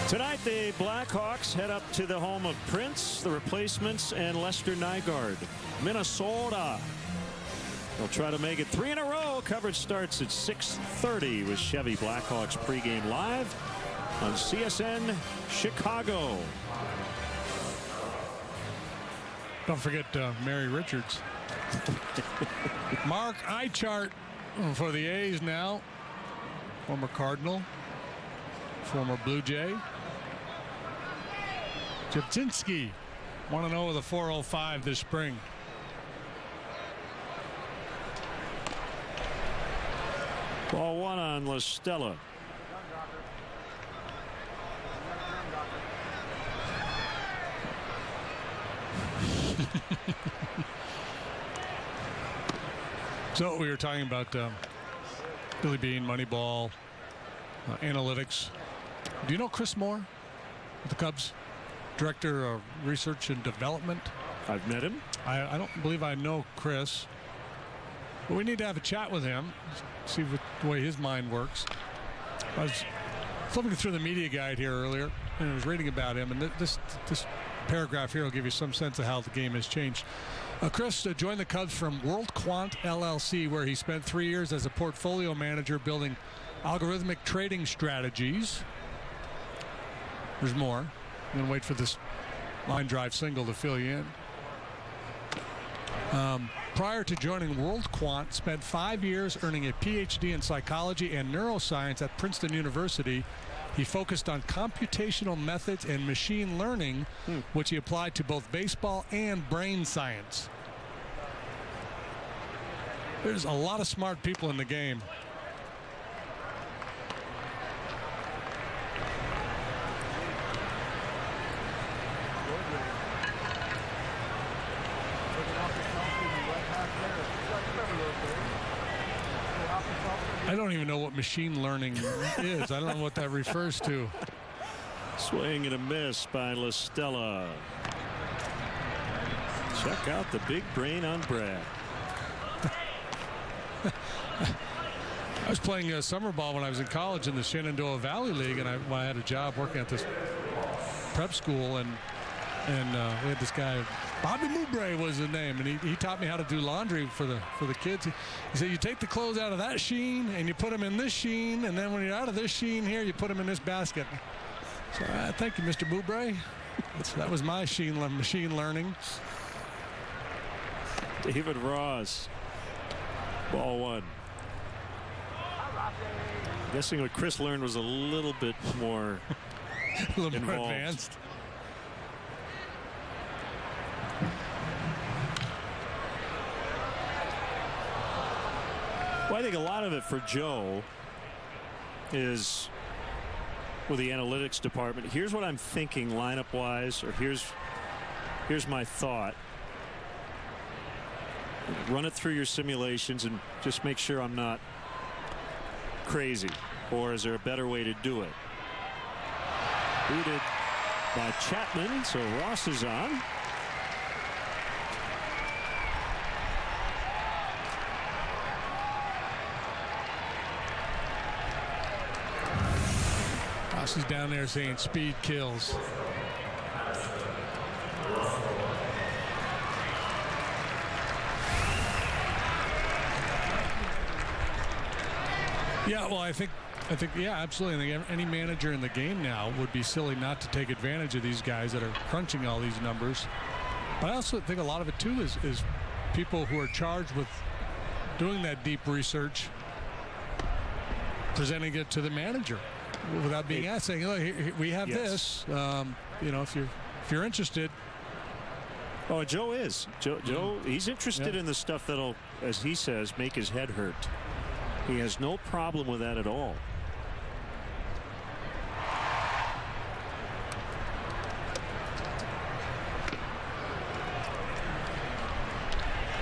Tonight, the Blackhawks head up to the home of Prince, the replacements, and Lester Nygaard. Minnesota. They'll try to make it 3 in a row. Coverage starts at 6:30 with Chevy Blackhawks pregame live on CSN Chicago. Don't forget Mary Richards. Mark Eichart for the A's now. Former Cardinal. Former Blue Jay. Jabzinski 1-0 with a 4.05 this spring. Ball one on La Stella. So we were talking about Billy Bean, Moneyball, analytics. Do you know Chris Moore, the Cubs Director of Research and Development? I've met him. I don't believe I know Chris, but we need to have a chat with him, see the way his mind works. I was flipping through the media guide here earlier, and I was reading about him, and this paragraph here will give you some sense of how the game has changed. Chris joined the Cubs from World Quant LLC, where he spent 3 years as a portfolio manager building algorithmic trading strategies. There's more. I'm going to wait for this line drive single to fill you in. Prior to joining World Quant, spent 5 years earning a PhD in psychology and neuroscience at Princeton University. He focused on computational methods and machine learning, which he applied to both baseball and brain science. There's a lot of smart people in the game. I don't even know what machine learning is. I don't know what that refers to. Swing and a miss by La Stella. Check out the big brain on Brad. I was playing summer ball when I was in college in the Shenandoah Valley League, and I had a job working at this prep school, and we had this guy, Bobby Moubre was his name, and he taught me how to do laundry for the kids. He said, you take the clothes out of that sheen and you put them in this sheen, and then when you're out of this sheen here, you put them in this basket. So thank you, Mr. Moubre. That was my machine learning. David Ross. Ball one. Guessing what Chris learned was a little bit more a little more advanced. Well, I think a lot of it for Joe is with the analytics department. Here's what I'm thinking lineup wise, or here's my thought. Run it through your simulations and just make sure I'm not crazy, or is there a better way to do it? Booted by Chapman, so Ross is on. Ross is down there saying speed kills. Yeah, well, I think, yeah, absolutely. I think any manager in the game now would be silly not to take advantage of these guys that are crunching all these numbers. But I also think a lot of it, too, is people who are charged with doing that deep research, presenting it to the manager without being asked, saying, look, we have this. You know, if you're interested. Oh, Joe is. Joe, he's interested in the stuff that'll, as he says, make his head hurt. He has no problem with that at all.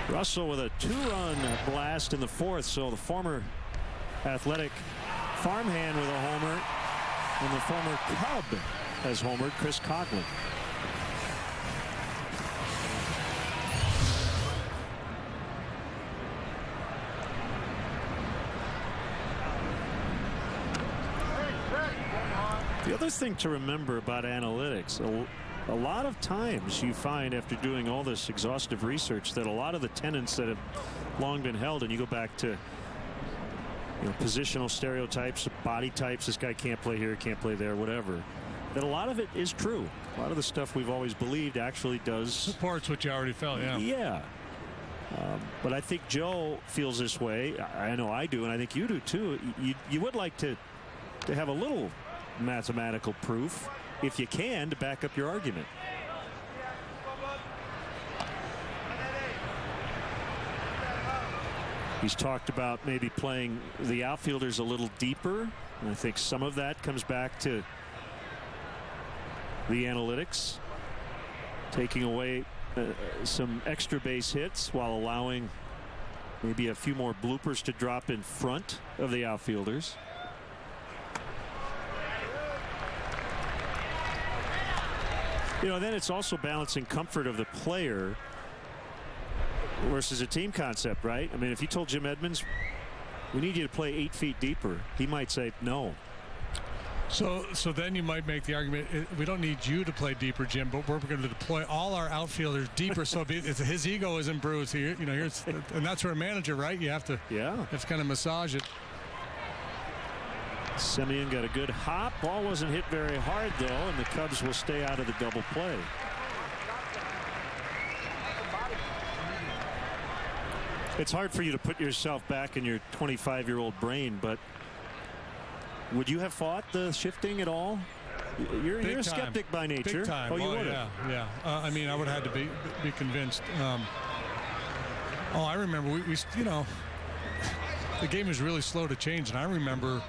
Russell with a 2-run blast in the fourth. So the former Athletic farmhand with a homer, and the former Cub has homered, Chris Coghlan. The other thing to remember about analytics, a lot of times you find after doing all this exhaustive research that a lot of the tenets that have long been held, and you go back to positional stereotypes, body types, this guy can't play here, can't play there, whatever, that a lot of it is true. A lot of the stuff we've always believed actually does. Supports what you already felt, yeah. Yeah. But I think Joe feels this way. I know I do, and I think you do too. You would like to have a little mathematical proof, if you can, to back up your argument. He's talked about maybe playing the outfielders a little deeper, and I think some of that comes back to the analytics, taking away some extra base hits while allowing maybe a few more bloopers to drop in front of the outfielders. Then it's also balancing comfort of the player versus a team concept, right? I mean, if you told Jim Edmonds, we need you to play 8 feet deeper, he might say no. So then you might make the argument, we don't need you to play deeper, Jim, but we're going to deploy all our outfielders deeper so his ego isn't bruised here. And that's where a manager, right? You have to, have to kind of massage it. Semien got a good hop. Ball wasn't hit very hard, though, and the Cubs will stay out of the double play. It's hard for you to put yourself back in your 25-year-old brain, but would you have fought the shifting at all? You're a skeptic by nature. Big time. Oh, you would have. Yeah. I mean, I would have had to be convinced. I remember we the game was really slow to change, and I remember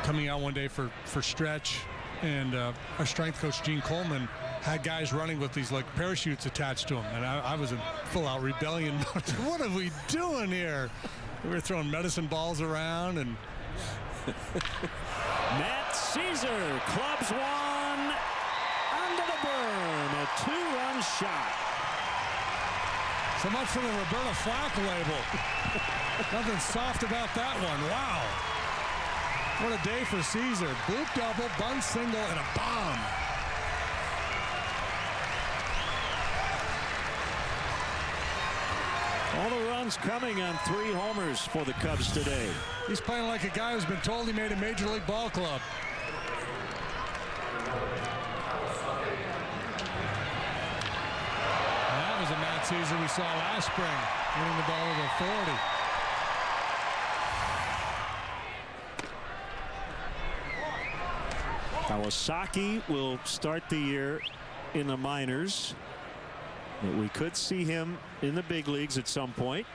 coming out one day for stretch, and our strength coach Gene Coleman had guys running with these like parachutes attached to them, and I was in full-out rebellion. What are we doing here? We were throwing medicine balls around, and Matt Caesar clubs one under the berm, a 2-run shot. So much for the Roberta Flack label. Nothing soft about that one. Wow. What a day for Caesar. Bloop double, bunt single, and a bomb. All the runs coming on 3 homers for the Cubs today. He's playing like a guy who's been told he made a major league ball club. And that was a Matt Caesar we saw last spring, hitting the ball with a 40. Kawasaki will start the year in the minors. We could see him in the big leagues at some point.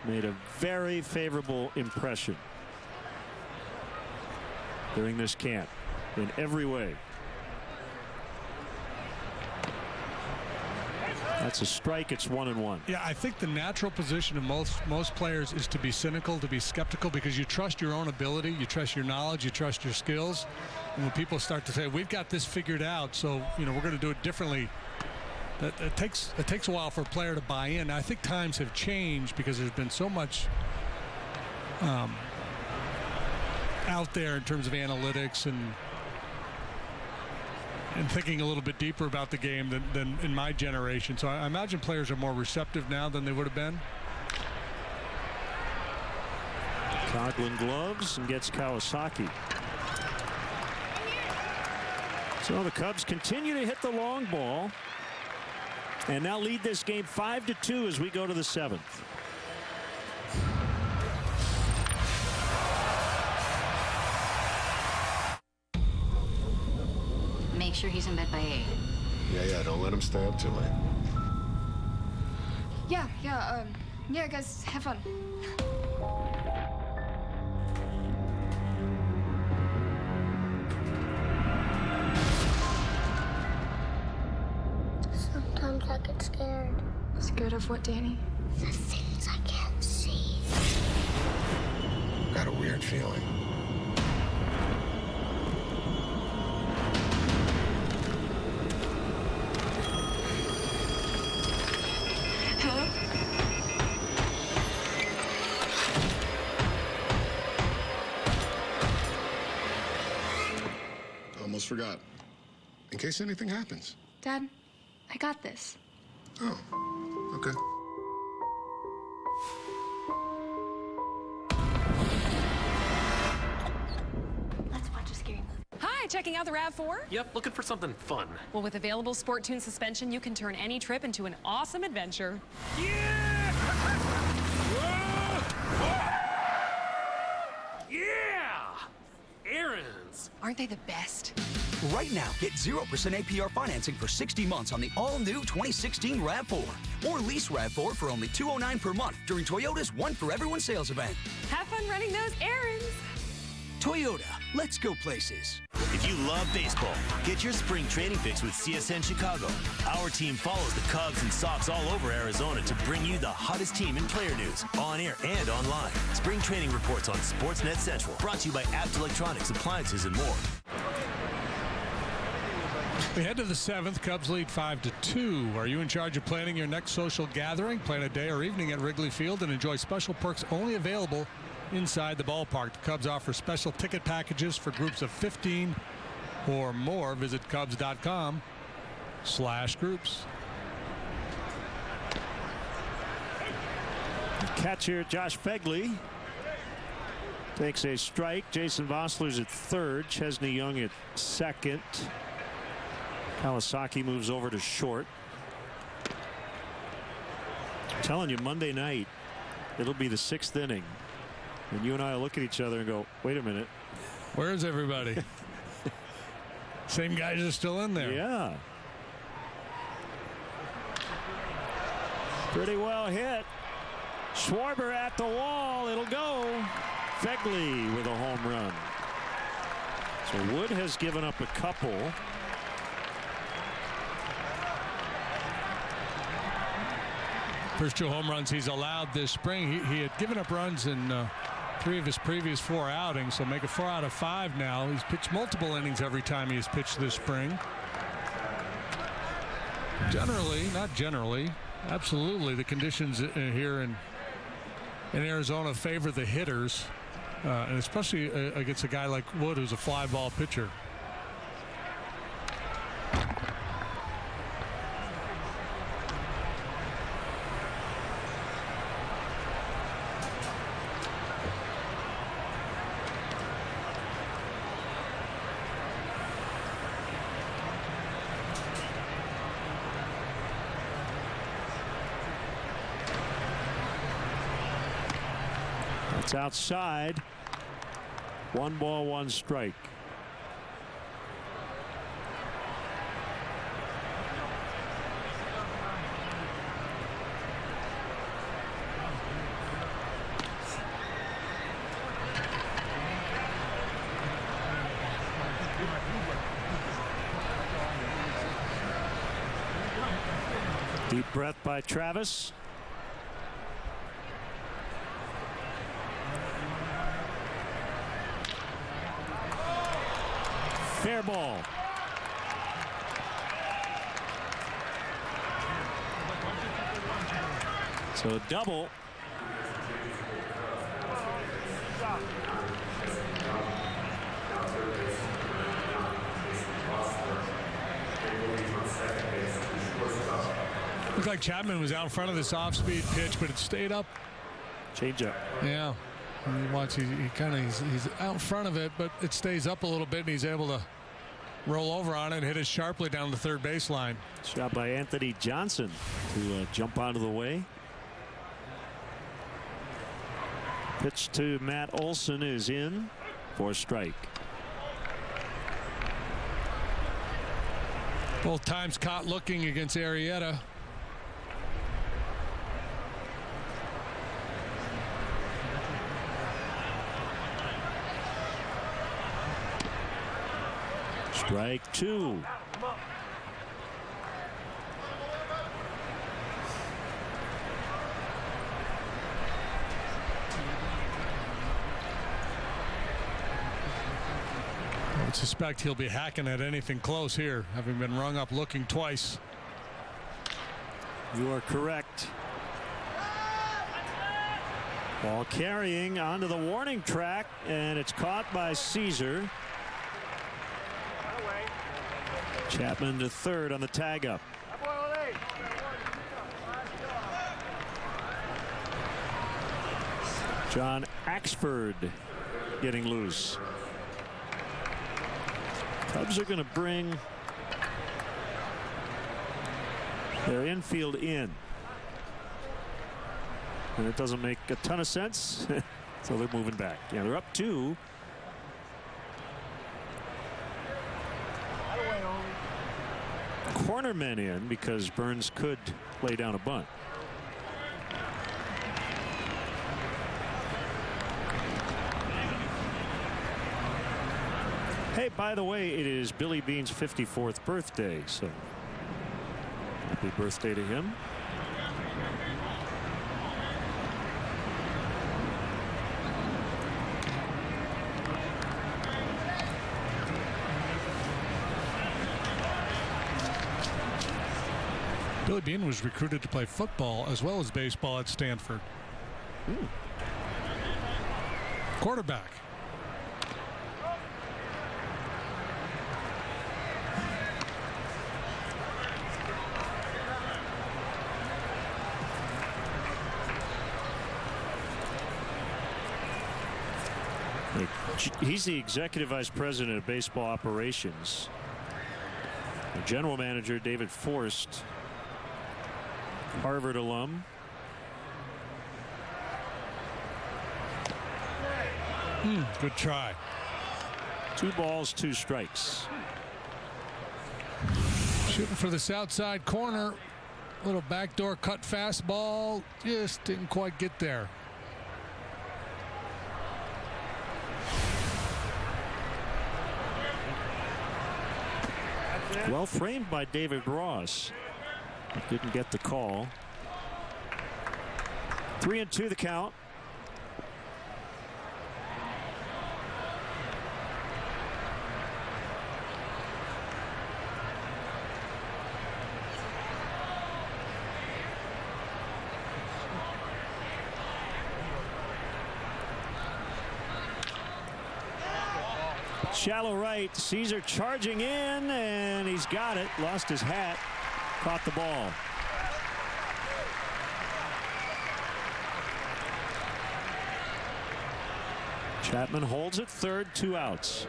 Made a very favorable impression during this camp in every way. That's a strike. It's 1-1. Yeah, I think the natural position of most players is to be cynical, to be skeptical, because you trust your own ability, you trust your knowledge, you trust your skills. And when people start to say, we've got this figured out, so we're going to do it differently, it takes a while for a player to buy in. I think times have changed because there's been so much out there in terms of analytics and thinking a little bit deeper about the game than in my generation. So I imagine players are more receptive now than they would have been. Coughlin gloves and gets Kawasaki. So the Cubs continue to hit the long ball and now lead this game 5-2 as we go to the 7th. Make sure he's in bed by 8. Yeah, don't let him stay up too late. Yeah, guys, have fun. Sometimes I get scared. Scared of what, Danny? The things I can't see. Got a weird feeling. almost forgot. In case anything happens. Dad, I got this. Oh, okay. Let's watch a scary movie. Hi, checking out the RAV4? Yep, looking for something fun. Well, with available Sport Tune suspension, you can turn any trip into an awesome adventure. Yeah! Errands! Aren't they the best? Right now, get 0% APR financing for 60 months on the all-new 2016 RAV4. Or lease RAV4 for only $209 per month during Toyota's One for Everyone sales event. Have fun running those errands. Toyota, let's go places. If you love baseball, get your spring training fix with CSN Chicago. Our team follows the Cubs and Sox all over Arizona to bring you the hottest team and player news, on air and online. Spring training reports on Sportsnet Central, brought to you by Apt Electronics, Appliances, and more. We head to the 7th. Cubs lead 5-2. Are you in charge of planning your next social gathering? Plan a day or evening at Wrigley Field and enjoy special perks only available inside the ballpark. The Cubs offer special ticket packages for groups of 15 or more. Visit Cubs.com/groups. Catcher Josh Fegley takes a strike. Jason Vossler's at third. Chesney Young at second. Kawasaki moves over to short. I'm telling you, Monday night, it'll be the 6th inning. And you and I will look at each other and go, wait a minute. Where's everybody? Same guys are still in there. Yeah. Pretty well hit. Schwarber at the wall. It'll go. Fegley with a home run. So Wood has given up a couple. First 2 home runs he's allowed this spring. He had given up runs in 3 of his previous 4 outings, so make it 4 out of 5 now. He's pitched multiple innings every time he has pitched this spring. Generally, not generally, absolutely, the conditions here in Arizona favor the hitters, and especially against a guy like Wood, who's a fly ball pitcher. It's outside. 1 ball, 1 strike. Deep breath by Travis. Fair ball. So a double. Looked like Chapman was out in front of this off-speed pitch, but it stayed up. Change up. Yeah. And you watch, he's out in front of it, but it stays up a little bit, and he's able to roll over on it and hit it sharply down the third baseline. Shot by Anthony Johnson to jump out of the way. Pitch to Matt Olson is in for a strike. Both times caught looking against Arrieta. Strike 2. I would suspect he'll be hacking at anything close here, having been rung up looking twice. You are correct. Ball carrying onto the warning track, and it's caught by Caesar. Chapman to third on the tag up. John Axford getting loose. Cubs are going to bring their infield in. And it doesn't make a ton of sense. So they're moving back. Yeah, they're up 2. Cornermen in because Burns could lay down a bunt. Hey, by the way, it is Billy Bean's 54th birthday, so happy birthday to him. Billy Bean was recruited to play football as well as baseball at Stanford. Quarterback. He's the executive vice president of baseball operations. The general manager, David Forst, Harvard alum. Good try. 2 balls, 2 strikes. Shooting for the south side corner. Little backdoor cut fastball. Just didn't quite get there. Well framed by David Ross. Didn't get the call. 3-2 the count. Shallow right. Caesar charging in, and he's got it. Lost his hat. Caught the ball. Chapman holds it third, 2 outs.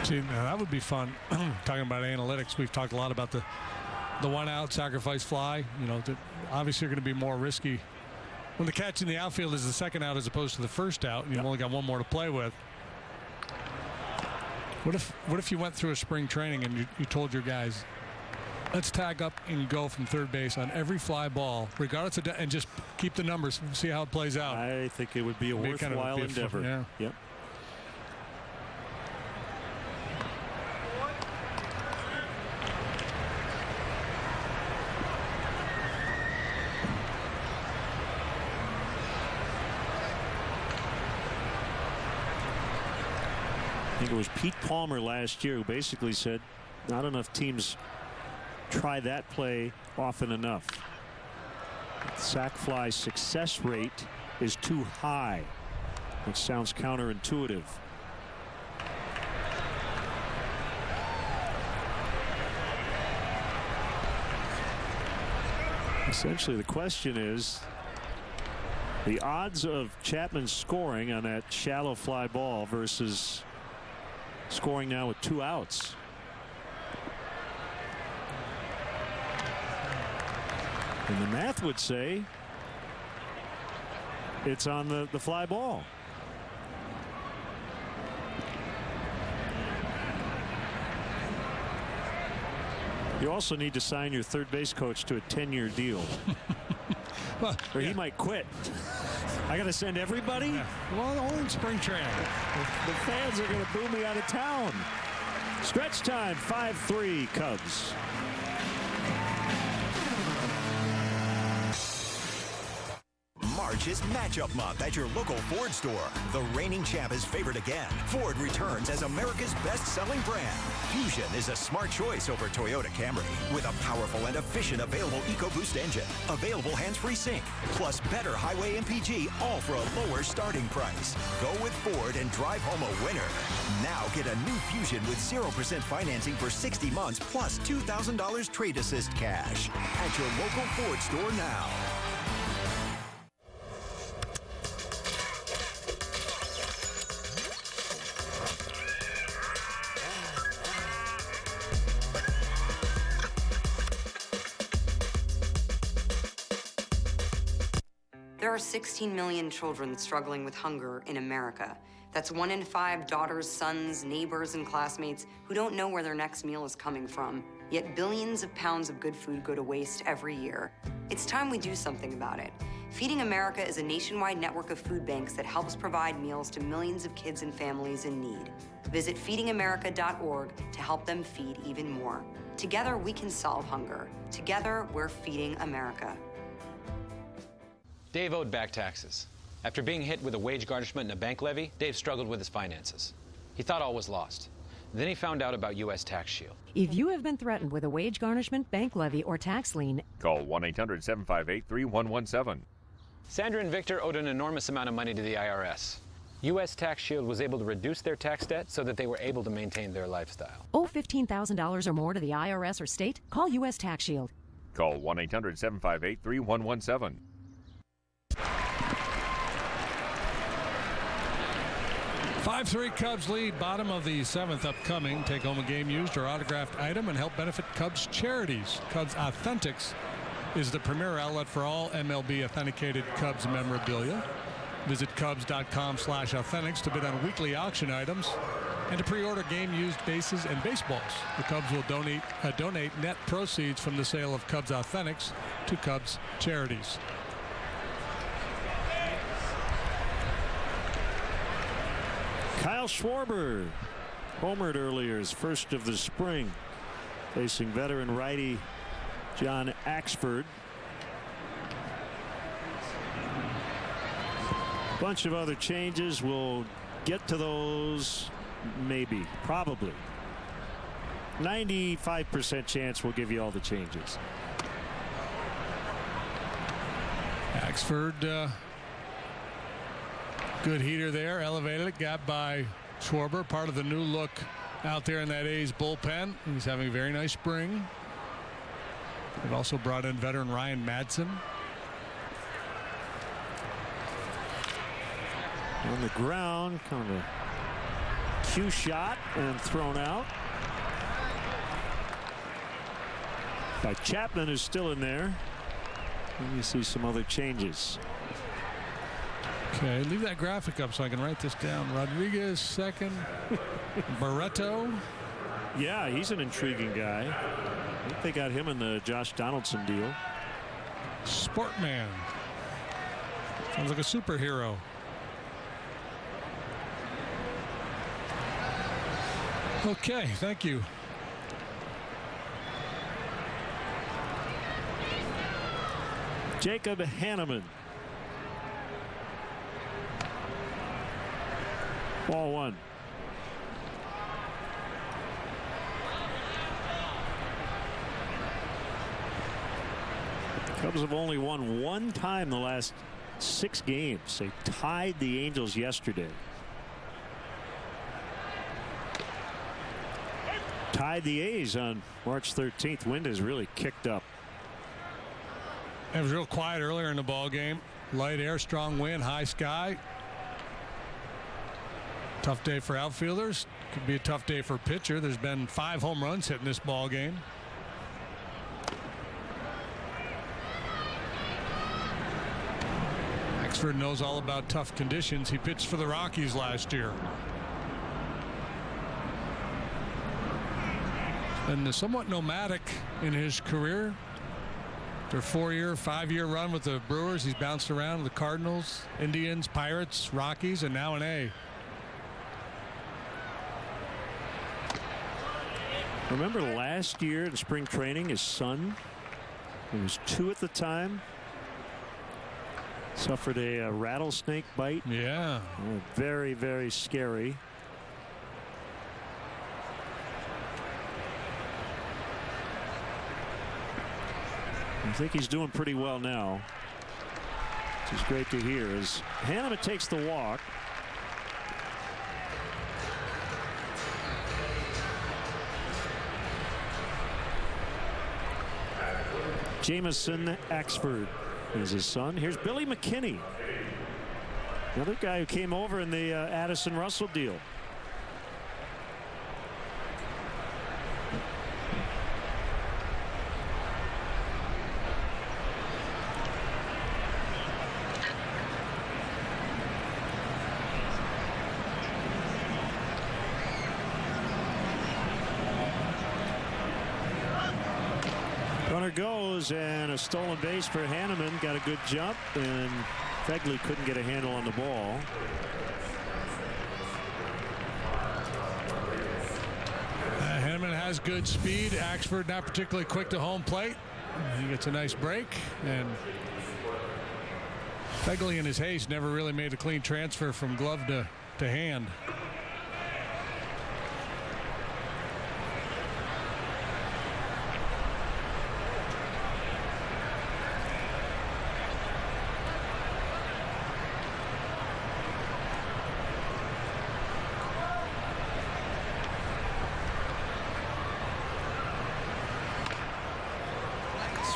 See, now that would be fun. Talking about analytics, we've talked a lot about the 1-out sacrifice fly. You know, that obviously are going to be more risky when the catch in the outfield is the 2nd out as opposed to the 1st out. And you've only got 1 more to play with. What if you went through a spring training and you told your guys, let's tag up and go from third base on every fly ball, regardless of and just keep the numbers, see how it plays out? I think it would be a worthwhile endeavor. Yeah. Yep. I think it was Pete Palmer last year who basically said not enough teams try that play often enough. The sac fly success rate is too high. It sounds counterintuitive. Essentially, the question is the odds of Chapman scoring on that shallow fly ball versus scoring now with 2 outs. And the math would say it's on the fly ball. You also need to sign your third base coach to a 10-year deal. Well, or he might quit. I got to send everybody? Yeah. Well, only in spring training. The fans are going to boo me out of town. Stretch time, 5-3 Cubs. March March is matchup month at your local Ford store. The reigning champ is favored again. Ford returns as America's best-selling brand. Fusion is a smart choice over Toyota Camry with a powerful and efficient available EcoBoost engine, available hands-free sync, plus better highway MPG, all for a lower starting price. Go with Ford and drive home a winner. Now get a new Fusion with 0% financing for 60 months plus $2,000 trade assist cash at your local Ford store now. There are 16 million children struggling with hunger in America. That's 1 in 5 daughters, sons, neighbors, and classmates who don't know where their next meal is coming from. Yet billions of pounds of good food go to waste every year. It's time we do something about it. Feeding America is a nationwide network of food banks that helps provide meals to millions of kids and families in need. Visit feedingamerica.org to help them feed even more. Together, we can solve hunger. Together, we're feeding America. Dave owed back taxes. After being hit with a wage garnishment and a bank levy, Dave struggled with his finances. He thought all was lost. Then he found out about U.S. Tax Shield. If you have been threatened with a wage garnishment, bank levy, or tax lien, call 1-800-758-3117. Sandra and Victor owed an enormous amount of money to the IRS. U.S. Tax Shield was able to reduce their tax debt so that they were able to maintain their lifestyle. Owe $15,000 or more to the IRS or state? Call U.S. Tax Shield. Call 1-800-758-3117. 5-3 Cubs lead, bottom of the 7th upcoming. Take home a game used or autographed item and help benefit Cubs charities. Cubs Authentics is the premier outlet for all MLB authenticated Cubs memorabilia. Visit Cubs.com/authentics to bid on weekly auction items and to pre-order game used bases and baseballs. The Cubs will donate net proceeds from the sale of Cubs Authentics to Cubs charities. Kyle Schwarber homered earlier, his first of the spring, facing veteran righty John Axford. Bunch of other changes. We'll get to those, maybe, probably. 95% chance we'll give you all the changes. Axford, good heater there, elevated it, got by Schwarber, part of the new look out there in that A's bullpen. He's having a very nice spring. They've also brought in veteran Ryan Madsen. On the ground, kind of a cue shot and thrown out by Chapman, who's still in there. And you see some other changes. Okay, leave that graphic up so I can write this down. Rodriguez second. Barreto. Yeah, he's an intriguing guy. I think they got him in the Josh Donaldson deal. Sportman. Sounds like a superhero. Okay, thank you. Jacob Hanneman. Ball one. Cubs have only won one time the last 6 games. They tied the Angels yesterday. Tied the A's on March 13th. Wind has really kicked up. It was real quiet earlier in the ball game. Light air, strong wind, high sky. Tough day for outfielders. Could be a tough day for a pitcher. There's been 5 home runs hit in this ball game. Axford knows all about tough conditions. He pitched for the Rockies last year. And somewhat nomadic in his career. Their 4-year, 5-year run with the Brewers. He's bounced around with the Cardinals, Indians, Pirates, Rockies, and now an A. Remember last year in spring training, his son, who was 2 at the time, Suffered a rattlesnake bite. Yeah. Very, very scary. I think he's doing pretty well now, which is great to hear. As Hanneman takes the walk. Jamison Axford is his son. Here's Billy McKinney, another guy who came over in the Addison Russell deal. Runner goes, and a stolen base for Hanneman. Got a good jump, and Fegley couldn't get a handle on the ball. Hanneman has good speed. Axford not particularly quick to home plate. He gets a nice break, and Fegley in his haste never really made a clean transfer from glove to hand.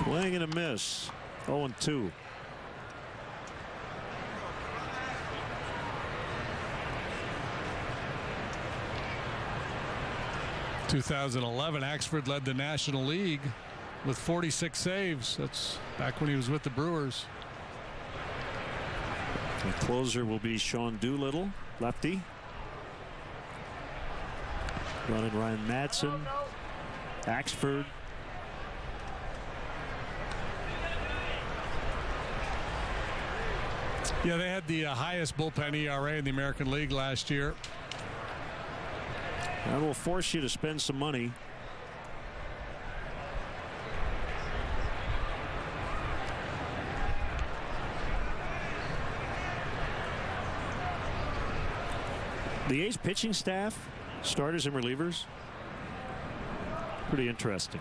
Swing and a miss. 0-2. In 2011, Axford led the National League with 46 saves. That's back when he was with the Brewers. The closer will be Sean Doolittle, lefty. Running Ryan Madsen, Axford. Yeah, they had the highest bullpen ERA in the American League last year. That will force you to spend some money. The A's pitching staff, starters and relievers, pretty interesting.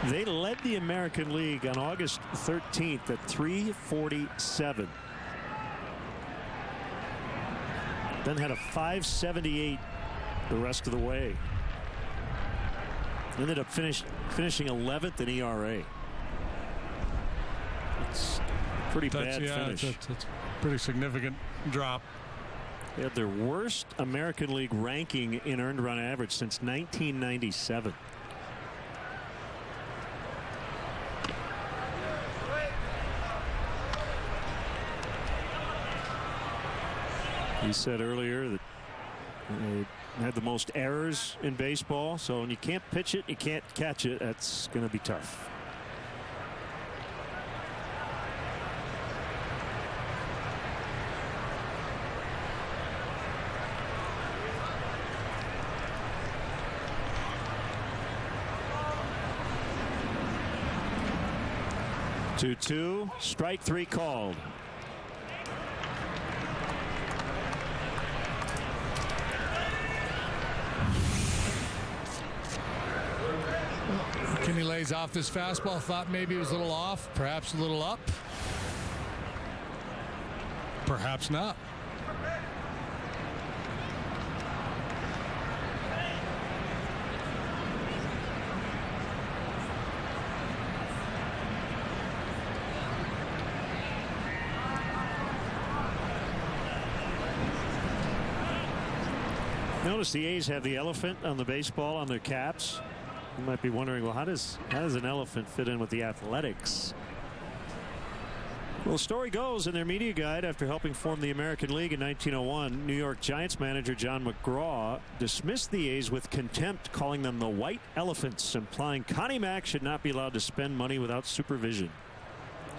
They led the American League on August 13th at 347. Then had a 578 the rest of the way. Ended up finishing 11th in ERA. It's a pretty bad finish. That's a pretty significant drop. They had their worst American League ranking in earned run average since 1997. He said earlier that they had the most errors in baseball, so when you can't pitch it, you can't catch it. That's going to be tough. Two, strike three called. McKinney lays off this fastball. Thought maybe it was a little off, perhaps a little up. Perhaps not. Notice the A's have the elephant on the baseball on their caps. You might be wondering, well, how does an elephant fit in with the Athletics? Well, the story goes in their media guide, after helping form the American League in 1901, New York Giants manager John McGraw dismissed the A's with contempt, calling them the White Elephants, implying Connie Mack should not be allowed to spend money without supervision.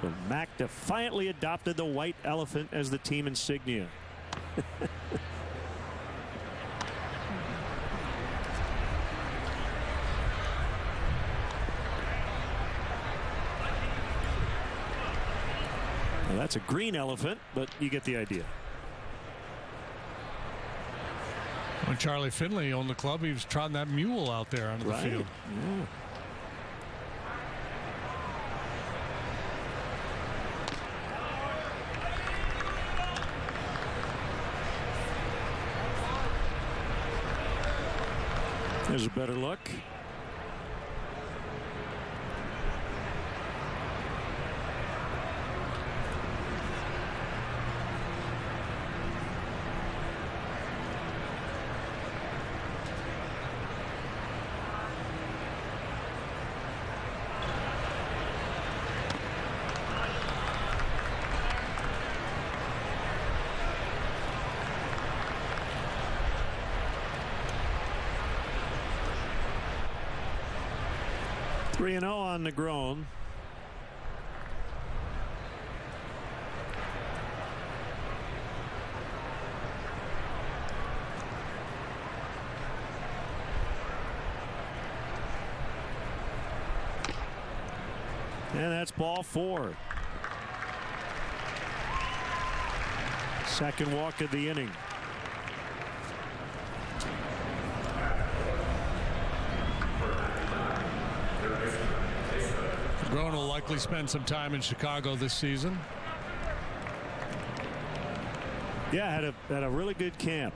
So Mack defiantly adopted the White Elephant as the team insignia. That's a green elephant, but you get the idea. When Charlie Finley owned the club, he was trotting that mule out there onto the field. Yeah. There's a better look. Three and 0 on Negron. And that's ball 4. Second walk of the inning. Negron will likely spend some time in Chicago this season. Yeah, had a really good camp.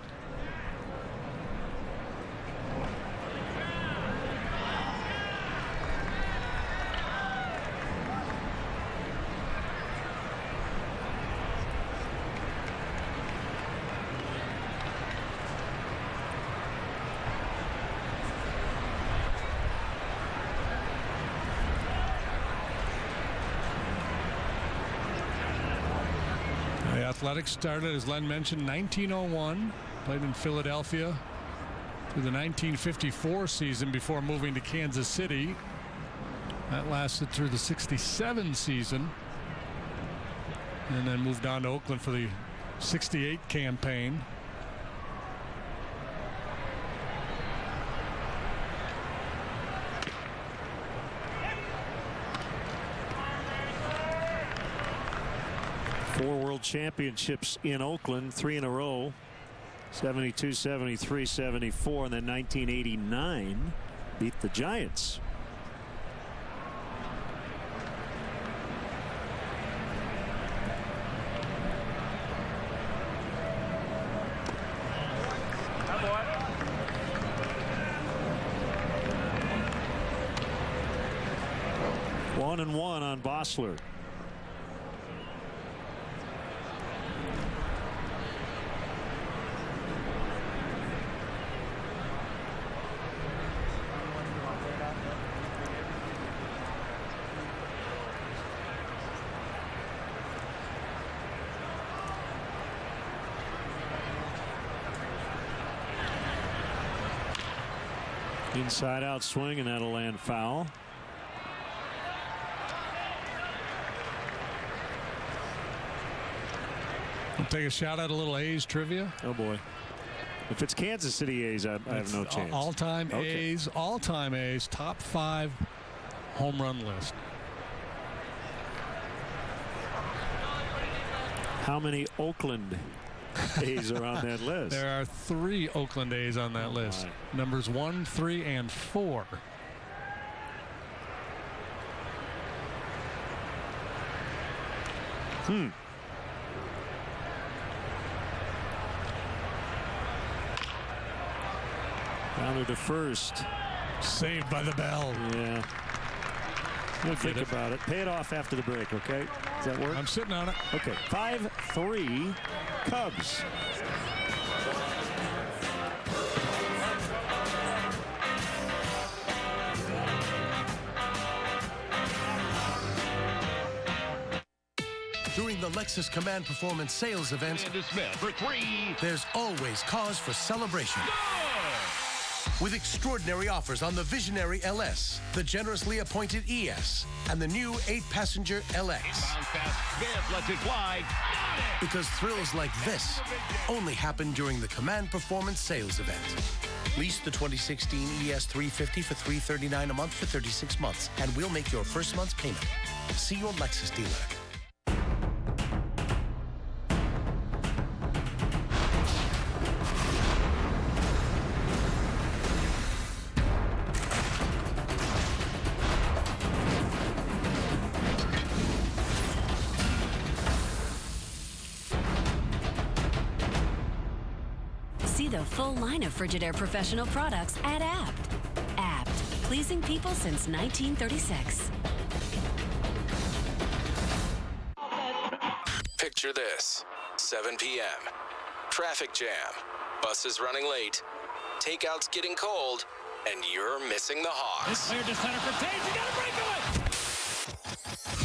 Athletics started, as Len mentioned, 1901. Played in Philadelphia through the 1954 season before moving to Kansas City. That lasted through the 67 season. And then moved on to Oakland for the 68 campaign. Four World Championships in Oakland, 3 in a row. 72, 73, 74, and then 1989 beat the Giants. One and one on Bossler. Inside out swing, and that'll land foul. We'll take a shot at a little A's trivia. Oh boy. If it's Kansas City A's, I have no chance. All-time A's, all-time A's, top 5 home run list. How many Oakland A's are on that list? There are 3 Oakland A's on that list. Numbers 1, 3, and 4. Down to first. Saved by the bell. Yeah. We'll think about it. Pay it off after the break, okay? Does that work? I'm sitting on it. Okay. 5-3 Cubs. During the Lexus Command Performance Sales event, for 3. There's always cause for celebration. With extraordinary offers on the visionary LS, the generously appointed ES, and the new 8-passenger LX. Fifth, lets it fly. Because thrills like this only happen during the Command Performance Sales event. Lease the 2016 ES350 for $339 a month for 36 months, and we'll make your first month's payment. See your Lexus dealer. the full line of Frigidaire Professional products at Apt. Apt, pleasing people since 1936. Picture this, 7 p.m. Traffic jam, buses running late, takeout's getting cold, and you're missing the Hawks. It's cleared to center for Taves. You got a breakaway!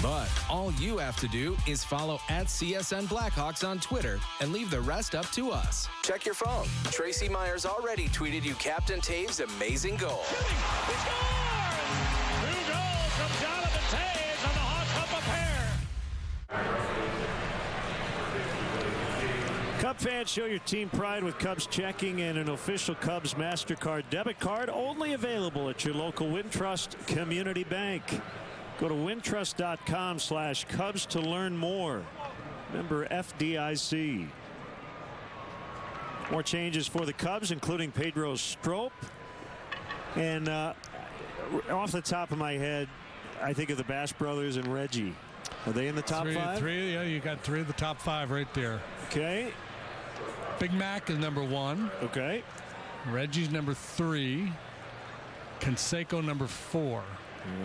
But all you have to do is follow @CSN Blackhawks on Twitter and leave the rest up to us. Check your phone. Tracy Myers already tweeted you Captain Taves' amazing goal. He scores! 2 goals from Jonathan Taves, and the Hawks up a pair. Cub fans, show your team pride with Cubs checking and an official Cubs MasterCard debit card, only available at your local Wintrust Community Bank. Go to wintrust.com/Cubs to learn more. Member FDIC. More changes for the Cubs, including Pedro Strop. And off the top of my head, I think of the Bash Brothers and Reggie. Are they in the top 5? Yeah, you got 3 of the top 5 right there. Okay. Big Mac is number 1. Okay. Reggie's number 3. Canseco number 4. All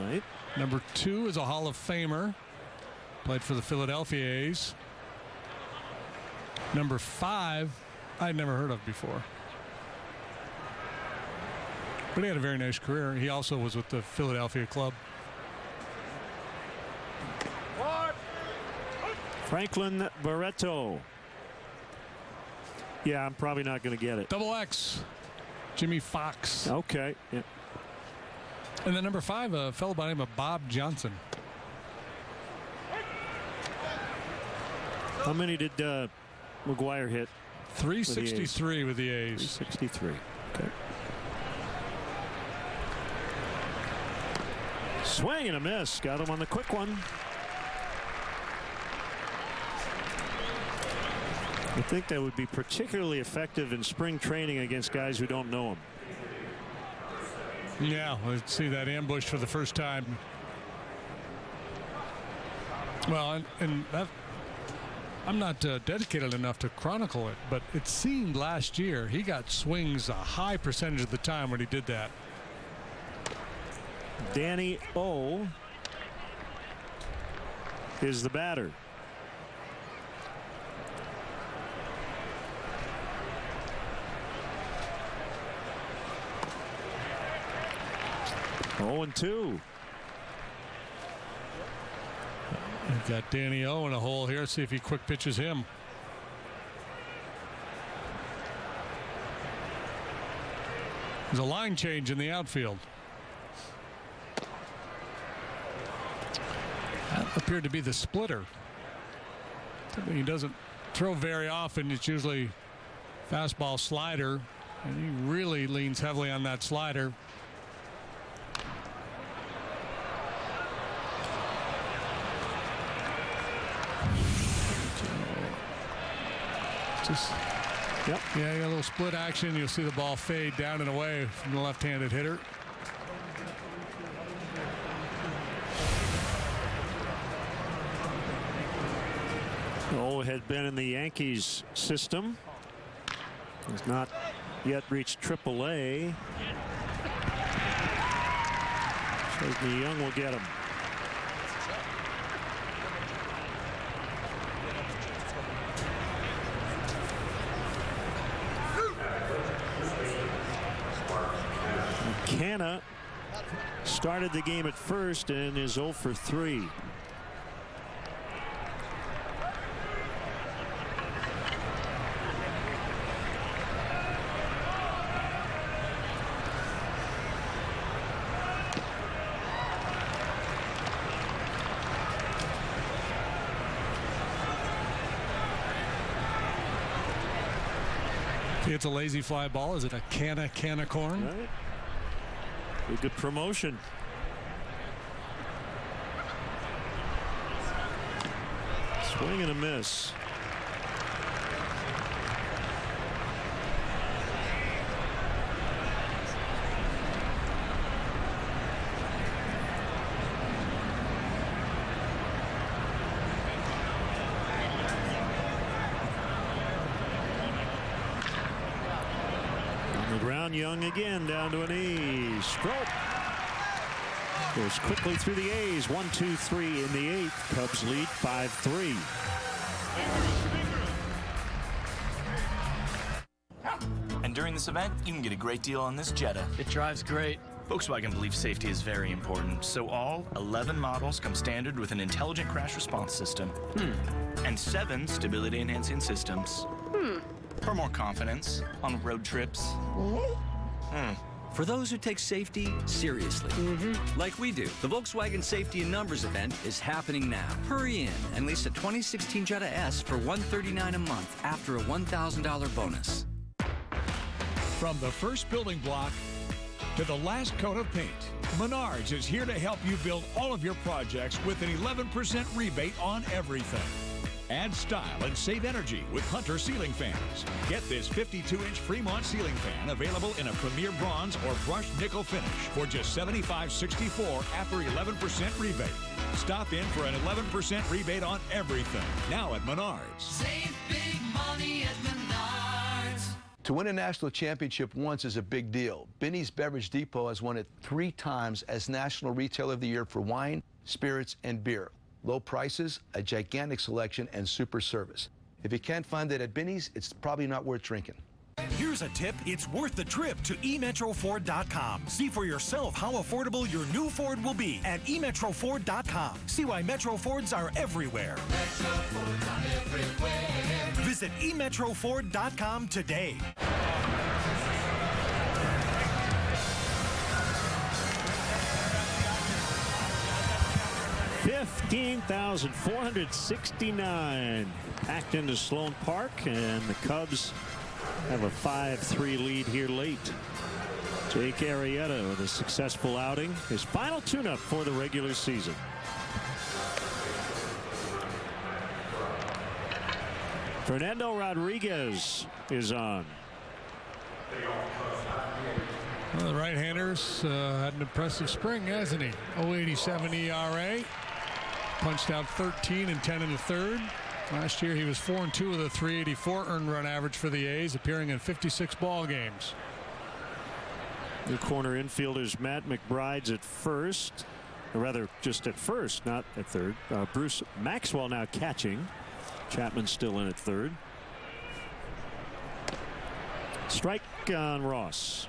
right. Number 2 is a Hall of Famer. Played for the Philadelphia A's. Number 5, I'd never heard of before. But he had a very nice career. He also was with the Philadelphia club. Franklin Barreto. Yeah, I'm probably not going to get it. Double X. Jimmy Fox. Okay. Yeah. And then number 5, a fellow by the name of Bob Johnson. How many did McGuire hit? 363 with the A's. 363. Okay. Swing and a miss. Got him on the quick one. I think that would be particularly effective in spring training against guys who don't know him. Yeah, let's see that ambush for the first time. Well, and that, I'm not dedicated enough to chronicle it, but it seemed last year he got swings a high percentage of the time when he did that. Danny O is the batter. Oh, 0-2. We've got Danny O in a hole here. See if he quick pitches him. There's a line change in the outfield. That appeared to be the splitter. He doesn't throw very often. It's usually fastball slider, and he really leans heavily on that slider. Yep. Yeah, you got a little split action. You'll see the ball fade down and away from the left-handed hitter. Oh, had been in the Yankees system. Has not yet reached AAA. Shows me Young will get him. Canna started the game at first and is 0 for 3. It's a lazy fly ball. Is it a can of corn? Right. A good promotion. Swing and a miss. on Young again, down to an E. Strop goes quickly through the A's. 1-2-3 in the 8th. Cubs lead 5-3. And during this event, you can get a great deal on this Jetta. It drives great. Volkswagen believes safety is very important, so all 11 models come standard with an intelligent crash response system. And 7 stability-enhancing systems. For more confidence on road trips. For those who take safety seriously, like we do, the Volkswagen Safety in Numbers event is happening now. Hurry in and lease a 2016 Jetta S for $139 a month after a $1,000 bonus. From the first building block to the last coat of paint, Menards is here to help you build all of your projects with an 11% rebate on everything. Add style and save energy with Hunter ceiling fans. Get this 52-inch Fremont ceiling fan available in a premier bronze or brushed nickel finish for just $75.64 after 11% rebate. Stop in for an 11% rebate on everything. Now at Menards. Save big money at Menards. To win a national championship once is a big deal. Binny's Beverage Depot has won it 3 times as National Retailer of the Year for wine, spirits, and beer. Low prices, a gigantic selection, and super service. If you can't find it at Binny's, it's probably not worth drinking. Here's a tip. It's worth the trip to emetroford.com. See for yourself how affordable your new Ford will be at emetroford.com. See why Metro Fords are everywhere. Metro Fords are everywhere. Visit emetroford.com today. $15,469 packed into Sloan Park, and the Cubs have a 5-3 lead here late. Jake Arrieta with a successful outing, his final tune-up for the regular season. Fernando Rodriguez is on. Well, the right-handers had an impressive spring, hasn't he? 0.87 ERA. Punched out 13 and 10 in the 3rd. Last year he was 4-2 with a 384 earned run average for the A's, appearing in 56 ball games. The corner infielders Matt McBride's at first, or rather just at first, not at third. Bruce Maxwell now catching. Chapman still in at third. Strike on Ross.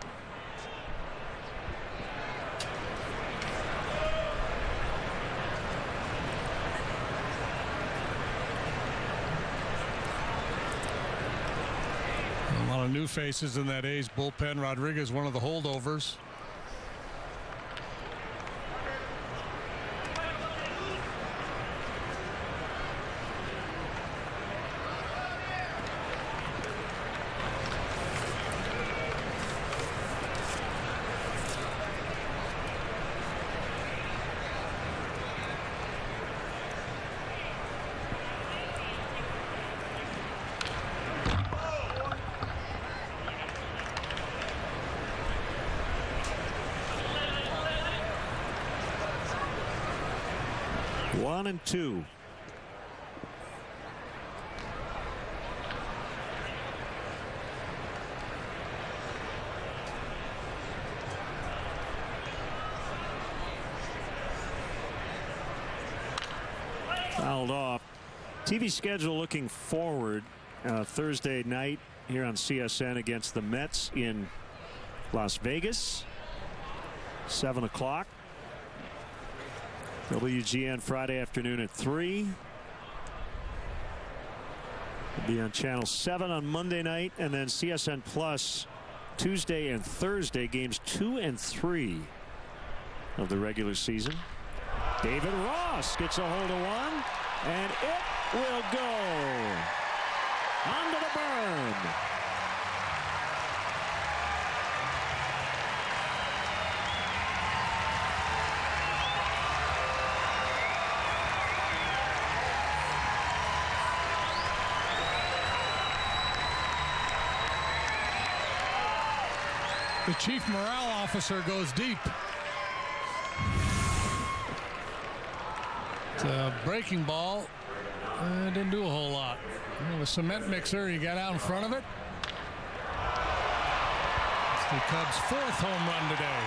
A lot of new faces in that A's bullpen. Rodriguez, one of the holdovers. One and two. Fouled off. TV schedule looking forward. Thursday night here on CSN against the Mets in Las Vegas. 7 o'clock. WGN Friday afternoon at 3. It'll be on Channel 7 on Monday night, and then CSN Plus Tuesday and Thursday, games 2 and 3 of the regular season. David Ross gets a hold of one, and it will go onto the berm. The chief morale officer goes deep. It's a breaking ball. Didn't do a whole lot. The cement mixer, you got out in front of it. The Cubs' 4th home run today.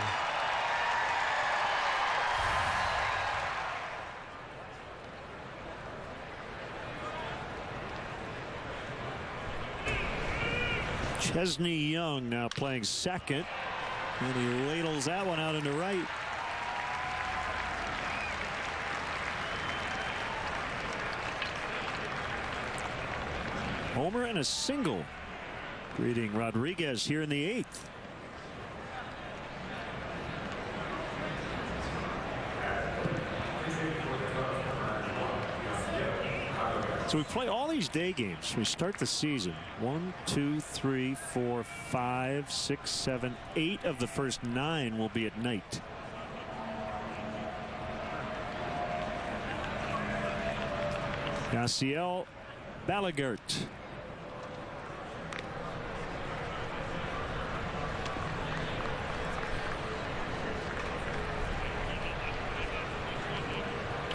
Chesney Young now playing second, and he ladles that one out into right. Homer and a single, greeting Rodriguez here in the 8th. So we play all these day games. We start the season. 1, 2, 3, 4, 5, 6, 7, 8 of the first 9 will be at night. Yasiel Balagert.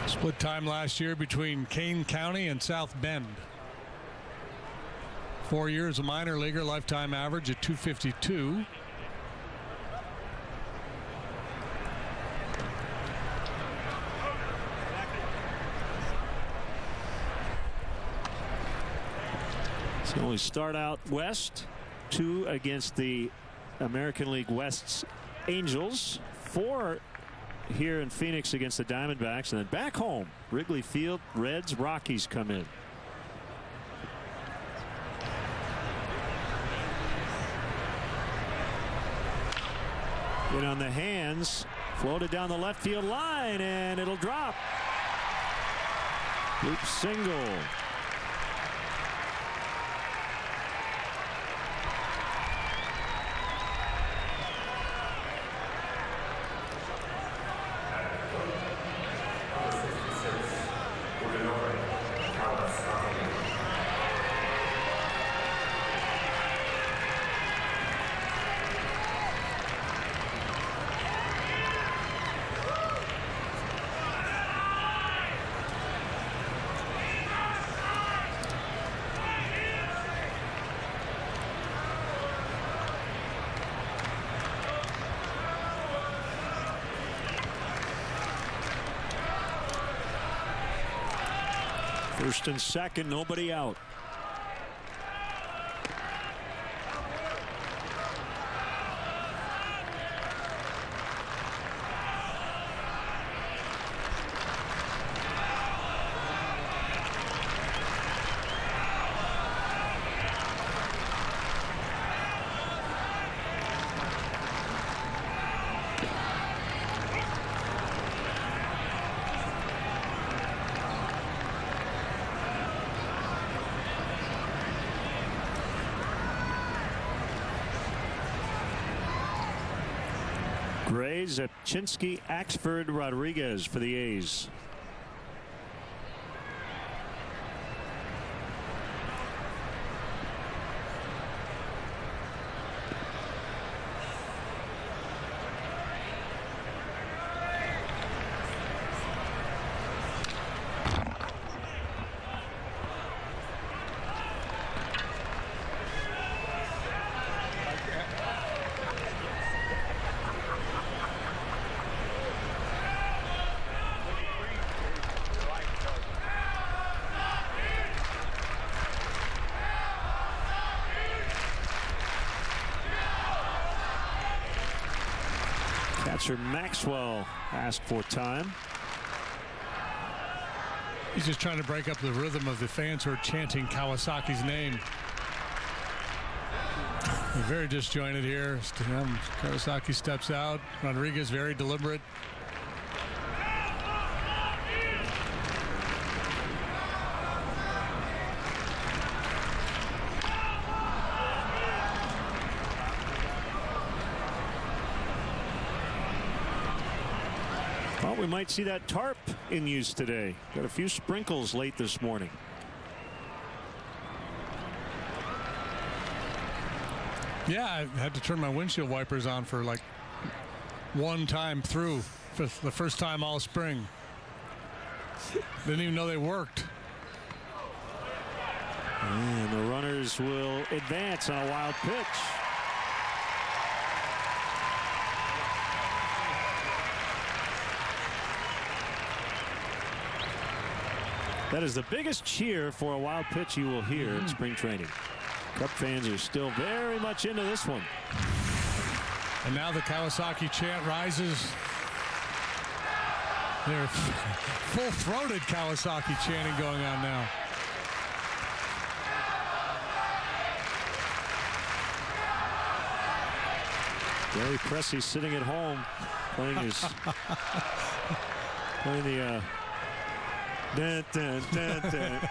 Split time last year between Kane County and South Bend. 4 years a minor leaguer, lifetime average at .252. So we start out west. 2 against the American League West's Angels. 4 here in Phoenix against the Diamondbacks, and then back home, Wrigley Field, Reds, Rockies come in. In on the hands, floated down the left field line, and it'll drop. Loop single. First and second, nobody out. Gray, Zepchinski, Axford, Rodriguez for the A's. Catcher Maxwell asked for time. He's just trying to break up the rhythm of the fans who are chanting Kawasaki's name. They're very disjointed here. Kawasaki steps out. Rodriguez very deliberate. Well, we might see that tarp in use today. Got a few sprinkles late this morning. Yeah, I had to turn my windshield wipers on for like one time through for the first time all spring. Didn't even know they worked. And the runners will advance on a wild pitch. That is the biggest cheer for a wild pitch you will hear in spring training. Cub fans are still very much into this one. And now the Kawasaki chant rises. There's full-throated Kawasaki chanting going on now. Gary Pressey sitting at home playing his playing the dun, dun, dun, dun.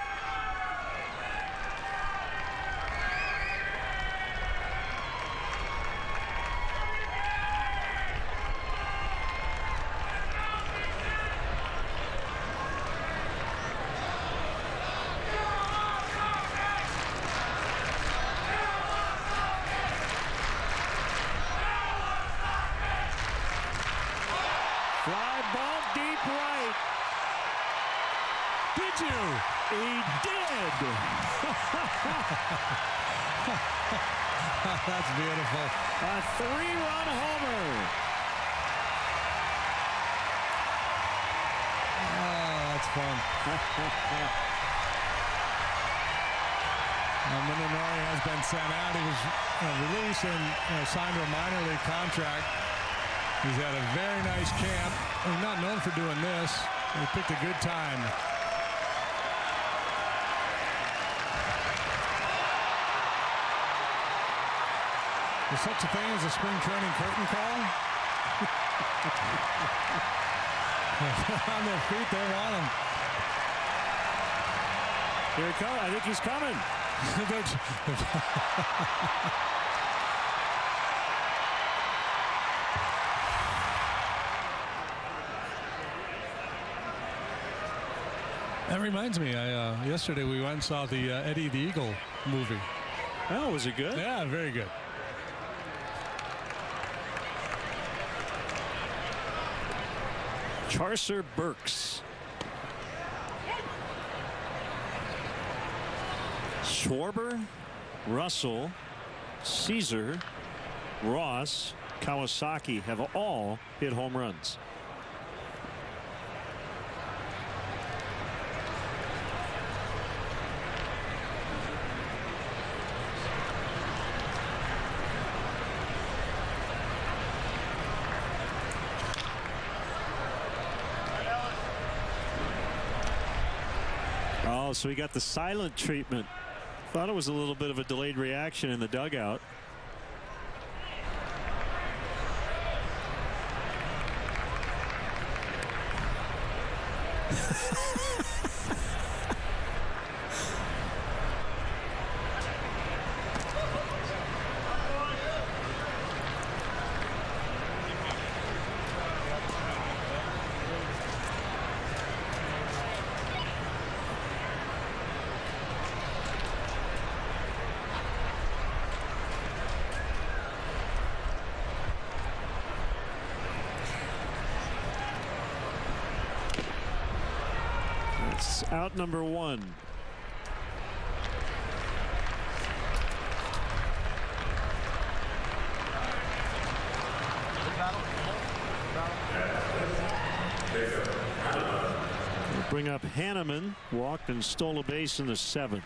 Fly ball deep right. Did you? He did. That's beautiful. A 3-run homer. Oh, that's fun. Minori has been sent out. He was released and signed to a minor league contract. He's had a very nice camp. He's not known for doing this. He picked a good time. Is such a thing as a spring training curtain call? On their feet, they want him. Here he comes. I think he's coming. That reminds me, yesterday we went and saw the Eddie the Eagle movie. Oh, was it good? Yeah, very good. Charcer Burks. Schwarber, Russell, Caesar, Ross, Kawasaki have all hit home runs. Oh, so he got the silent treatment. Thought it was a little bit of a delayed reaction in the dugout. Out number one. We'll bring up Hanneman. Walked and stole a base in the 7th.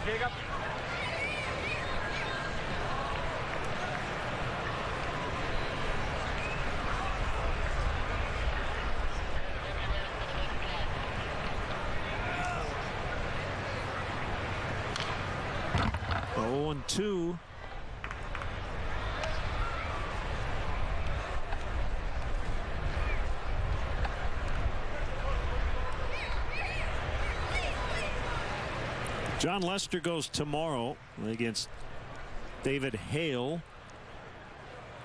Jacob. Oh, 0-2. John Lester goes tomorrow against David Hale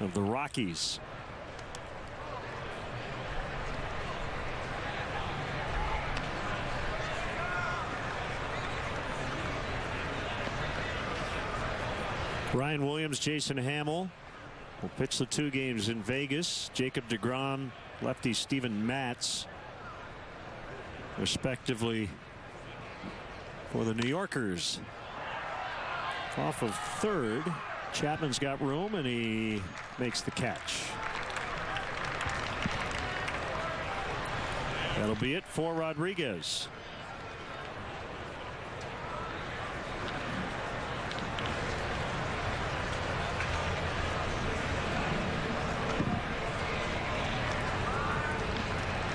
of the Rockies. Ryan Williams, Jason Hamill will pitch the 2 games in Vegas. Jacob deGrom, lefty Steven Matz, respectively, for the New Yorkers. Off of third. Chapman's got room, and he makes the catch. That'll be it for Rodriguez.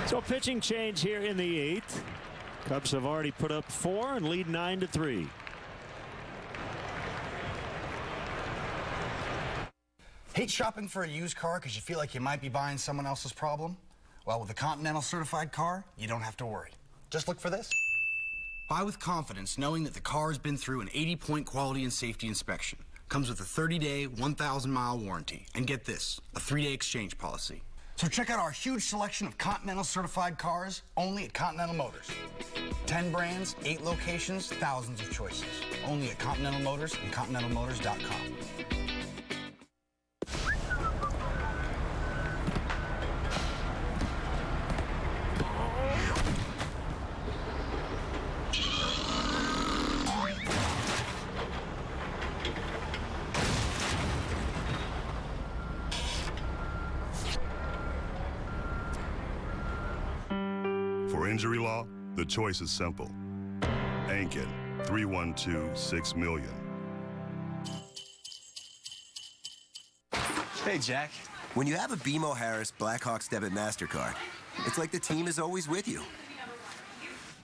So pitching change here in the 8th. Cubs have already put up 4 and lead 9-3. Hate shopping for a used car because you feel like you might be buying someone else's problem? Well, with a Continental certified car, you don't have to worry. Just look for this. Buy with confidence knowing that the car has been through an 80-point quality and safety inspection. Comes with a 30-day, 1,000-mile warranty. And get this, a 3-day exchange policy. So check out our huge selection of Continental certified cars only at Continental Motors. 10 brands, 8 locations, thousands of choices. Only at Continental Motors and ContinentalMotors.com. For injury law, the choice is simple. Ankin, 312-6 million. Hey, Jack. When you have a BMO Harris Blackhawks debit MasterCard, it's like the team is always with you.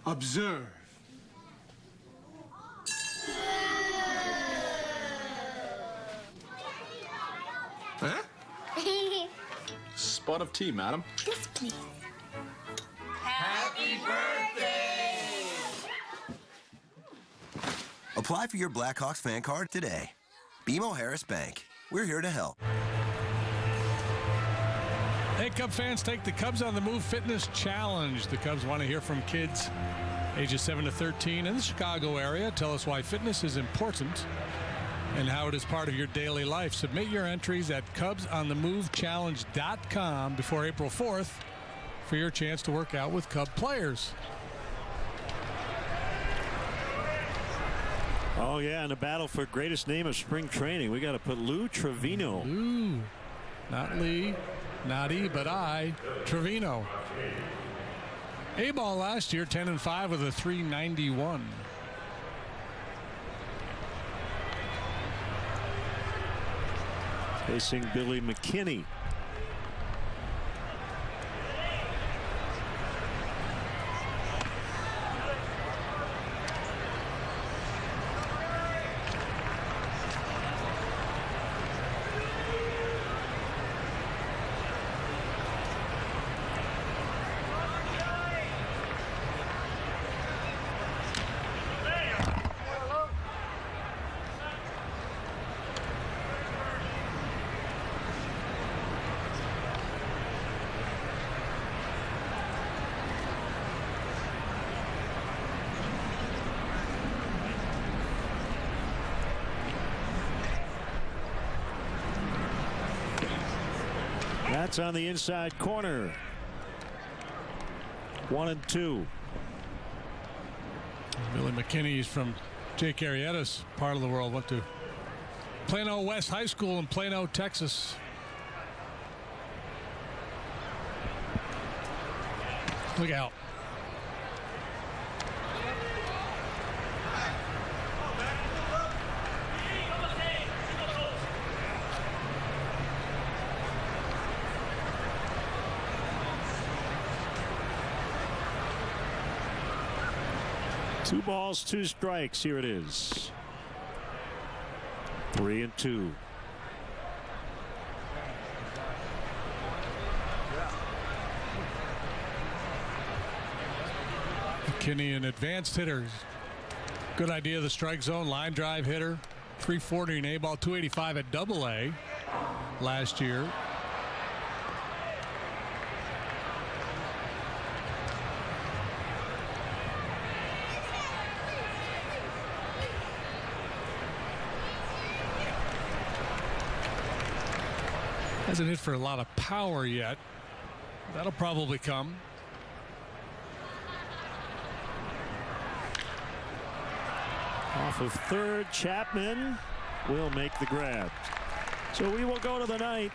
Observe. Huh? Spot of tea, madam. Yes, please. Happy birthday! Apply for your Blackhawks fan card today. BMO Harris Bank. We're here to help. Hey, Cub fans, take the Cubs on the Move Fitness Challenge. The Cubs want to hear from kids ages 7 to 13 in the Chicago area. Tell us why fitness is important and how it is part of your daily life. Submit your entries at CubsOnTheMoveChallenge.com before April 4th for your chance to work out with Cub players. Oh, yeah, in the battle for greatest name of spring training, we got to put Lou Trevino. Lou, not Lee, not E, but I, Trevino. A-ball last year, 10-5 with a 391. Facing Billy McKinney. That's on the inside corner. 1-2. Billy McKinney's from Jake Arrieta's part of the world. Went to Plano West High School in Plano, Texas. Look out. Two balls, 2 strikes. Here it is. 3-2. McKinney, an advanced hitter. Good idea of the strike zone. Line drive hitter. 340 in A-ball, 285 at AA last year. Hasn't hit for a lot of power yet. That'll probably come. Off of third, Chapman will make the grab. So we will go to the ninth.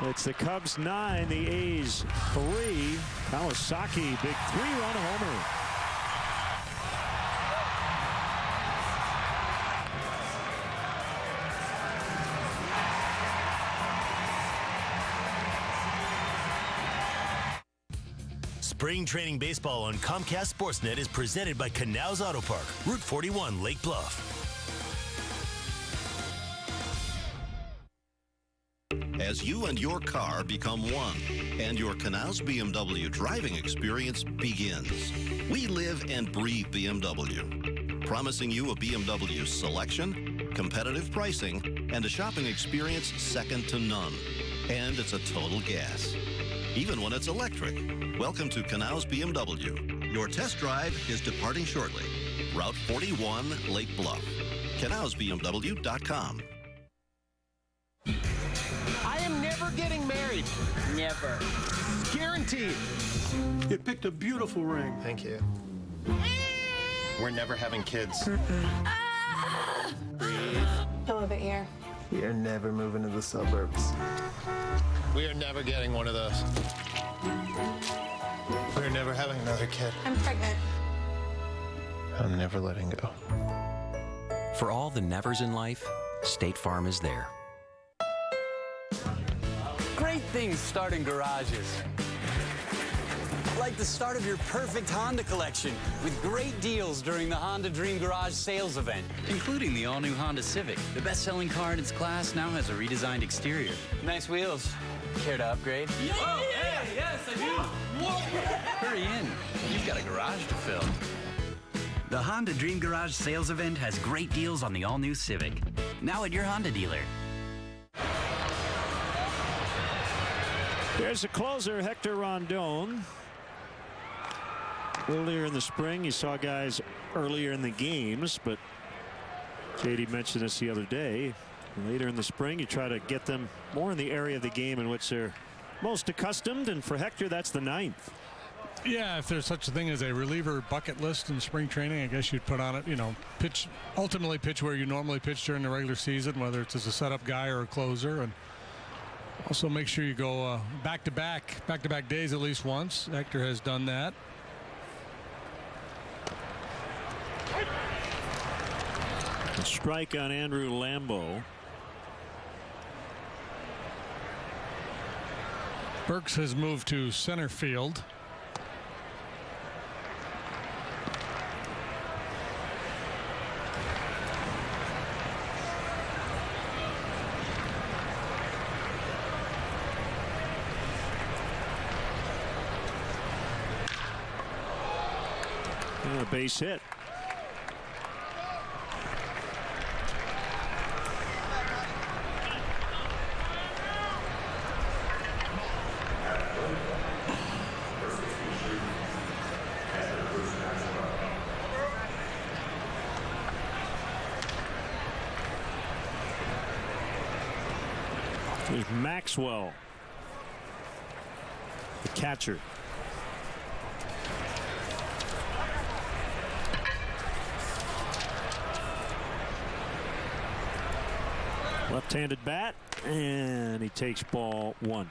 It's the Cubs 9, the A's 3. Kawasaki, big 3-run homer. Spring Training Baseball on Comcast Sportsnet is presented by Canals Auto Park, Route 41, Lake Bluff. As you and your car become one, and your Canals BMW driving experience begins. We live and breathe BMW, promising you a BMW selection, competitive pricing, and a shopping experience second to none. And it's a total gas, even when it's electric. Welcome to Canals BMW. Your test drive is departing shortly. Route 41, Lake Bluff. CanalsBMW.com. I am never getting married. Never. Guaranteed. You picked a beautiful ring. Thank you. We're never having kids. Breathe. Fill a bit here. We are never moving to the suburbs. We are never getting one of those. We're never having another kid. I'm pregnant. I'm never letting go. For all the nevers in life, State Farm is there. Great things start in garages. Like the start of your perfect Honda collection with great deals during the Honda Dream Garage sales event, including the all-new Honda Civic. The best-selling car in its class now has a redesigned exterior. Nice wheels. Care to upgrade? Oh, yeah, yes, I do. Hurry in. You've got a garage to fill. The Honda Dream Garage sales event has great deals on the all-new Civic. Now at your Honda dealer. There's a closer, Hector Rondon. Earlier in the spring, you saw guys earlier in the games, but Katie mentioned this the other day. Later in the spring, you try to get them more in the area of the game in which they're most accustomed, and for Hector, that's the ninth. Yeah, if there's such a thing as a reliever bucket list in spring training, I guess you'd put on it, ultimately pitch where you normally pitch during the regular season, whether it's as a setup guy or a closer, and also make sure you go back-to-back days at least once. Hector has done that. A strike on Andrew Lambeau. Burks has moved to center field. And a base hit. Here's Maxwell, the catcher. Left-handed bat, and he takes ball one.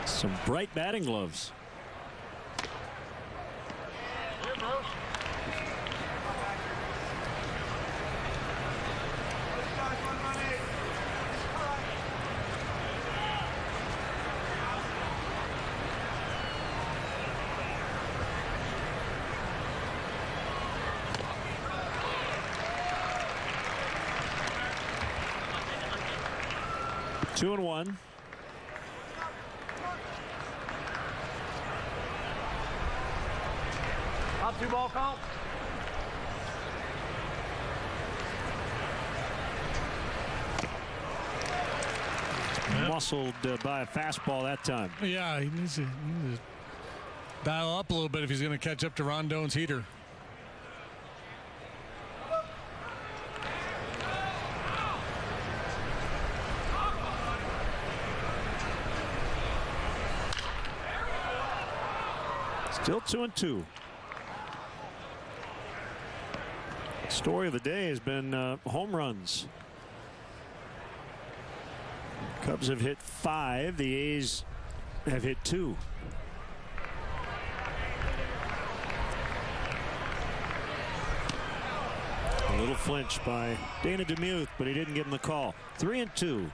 Some bright batting gloves. Two and one. Up 2 ball call. Muscled by a fastball that time. Yeah, he needs to dial up a little bit if he's going to catch up to Rondon's heater. Still 2-2. Story of the day has been home runs. Cubs have hit 5. The A's have hit 2. A little flinch by Dana DeMuth, but he didn't give him the call. 3-2.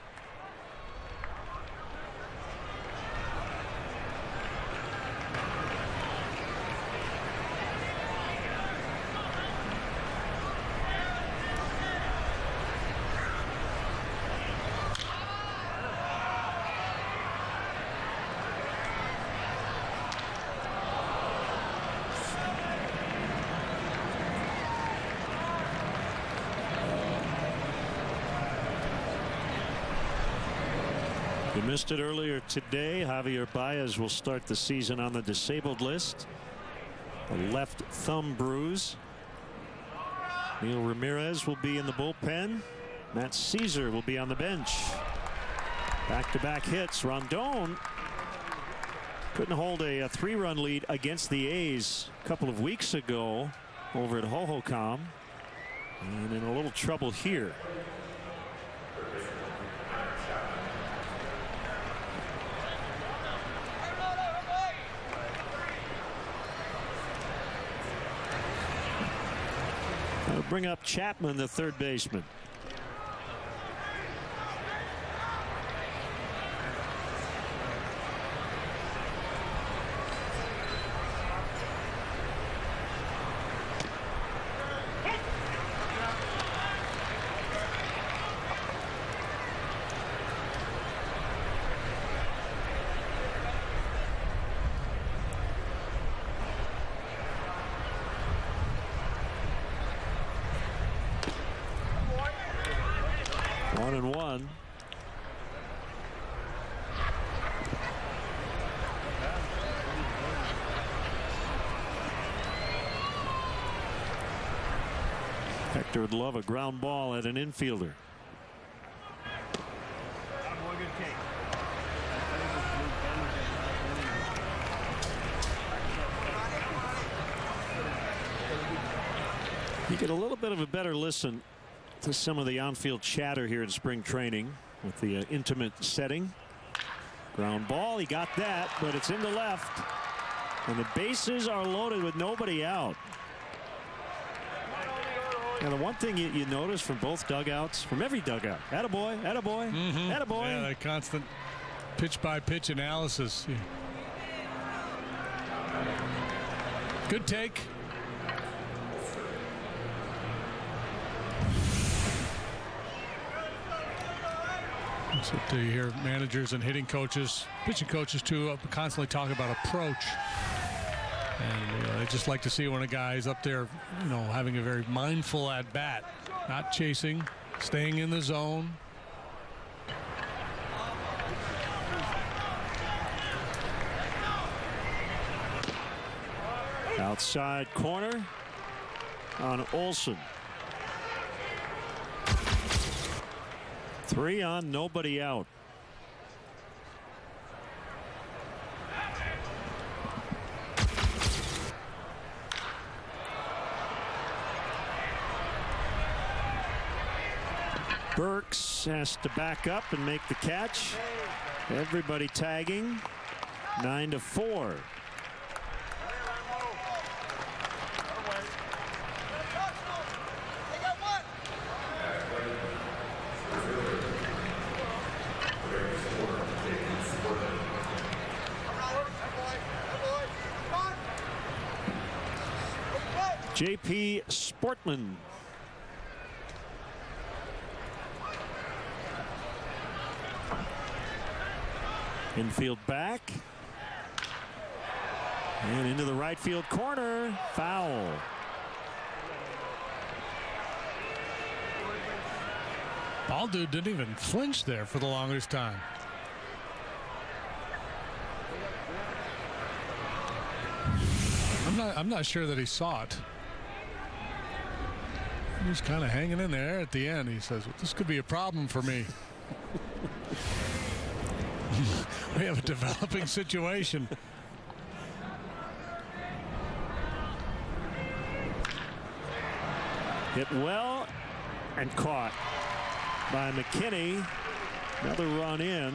You missed it earlier today. Javier Baez will start the season on the disabled list. A left thumb bruise. Neil Ramirez will be in the bullpen. Matt Caesar will be on the bench. Back-to-back hits. Rondon couldn't hold a 3-run lead against the A's a couple of weeks ago over at Hohokam. And in a little trouble here. Bring up Chapman, the third baseman. Hector would love a ground ball at an infielder. You get a little bit of a better listen to some of the on-field chatter here in spring training with the intimate setting. Ground ball, he got that, but it's into left. And the bases are loaded with nobody out. Now, the one thing you notice from both dugouts, from every dugout, attaboy, attaboy, attaboy. Yeah, that constant pitch-by-pitch analysis. Yeah. Good take. So you hear managers and hitting coaches, pitching coaches too, constantly talk about approach. And they just like to see when a guy's up there, having a very mindful at bat, not chasing, staying in the zone. Outside corner on Olsen. 3 on, nobody out. Burks has to back up and make the catch. Everybody tagging. 9-4. J.P. Sportman. Infield back. And into the right field corner. Foul. Ball dude didn't even flinch there for the longest time. I'm not sure that he saw it. He was kind of hanging in there at the end. He says, well, this could be a problem for me. We have a developing situation. Hit well and caught by McKinney. Another run in.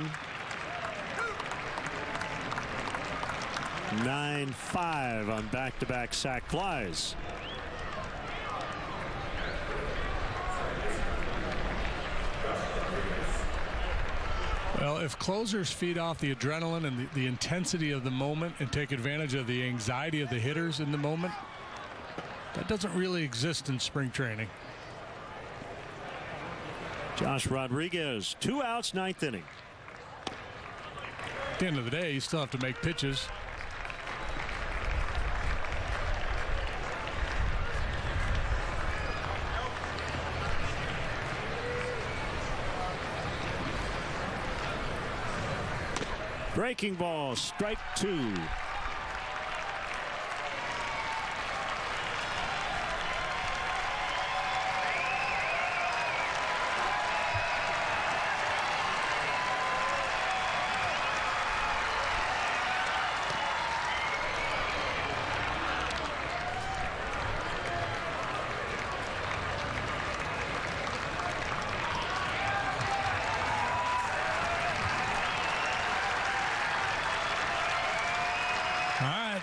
9-5 on back-to-back sac flies. Well, if closers feed off the adrenaline and the intensity of the moment and take advantage of the anxiety of the hitters in the moment, that doesn't really exist in spring training. Josh Rodriguez, 2 outs, 9th inning. At the end of the day, you still have to make pitches. Breaking ball, strike 2.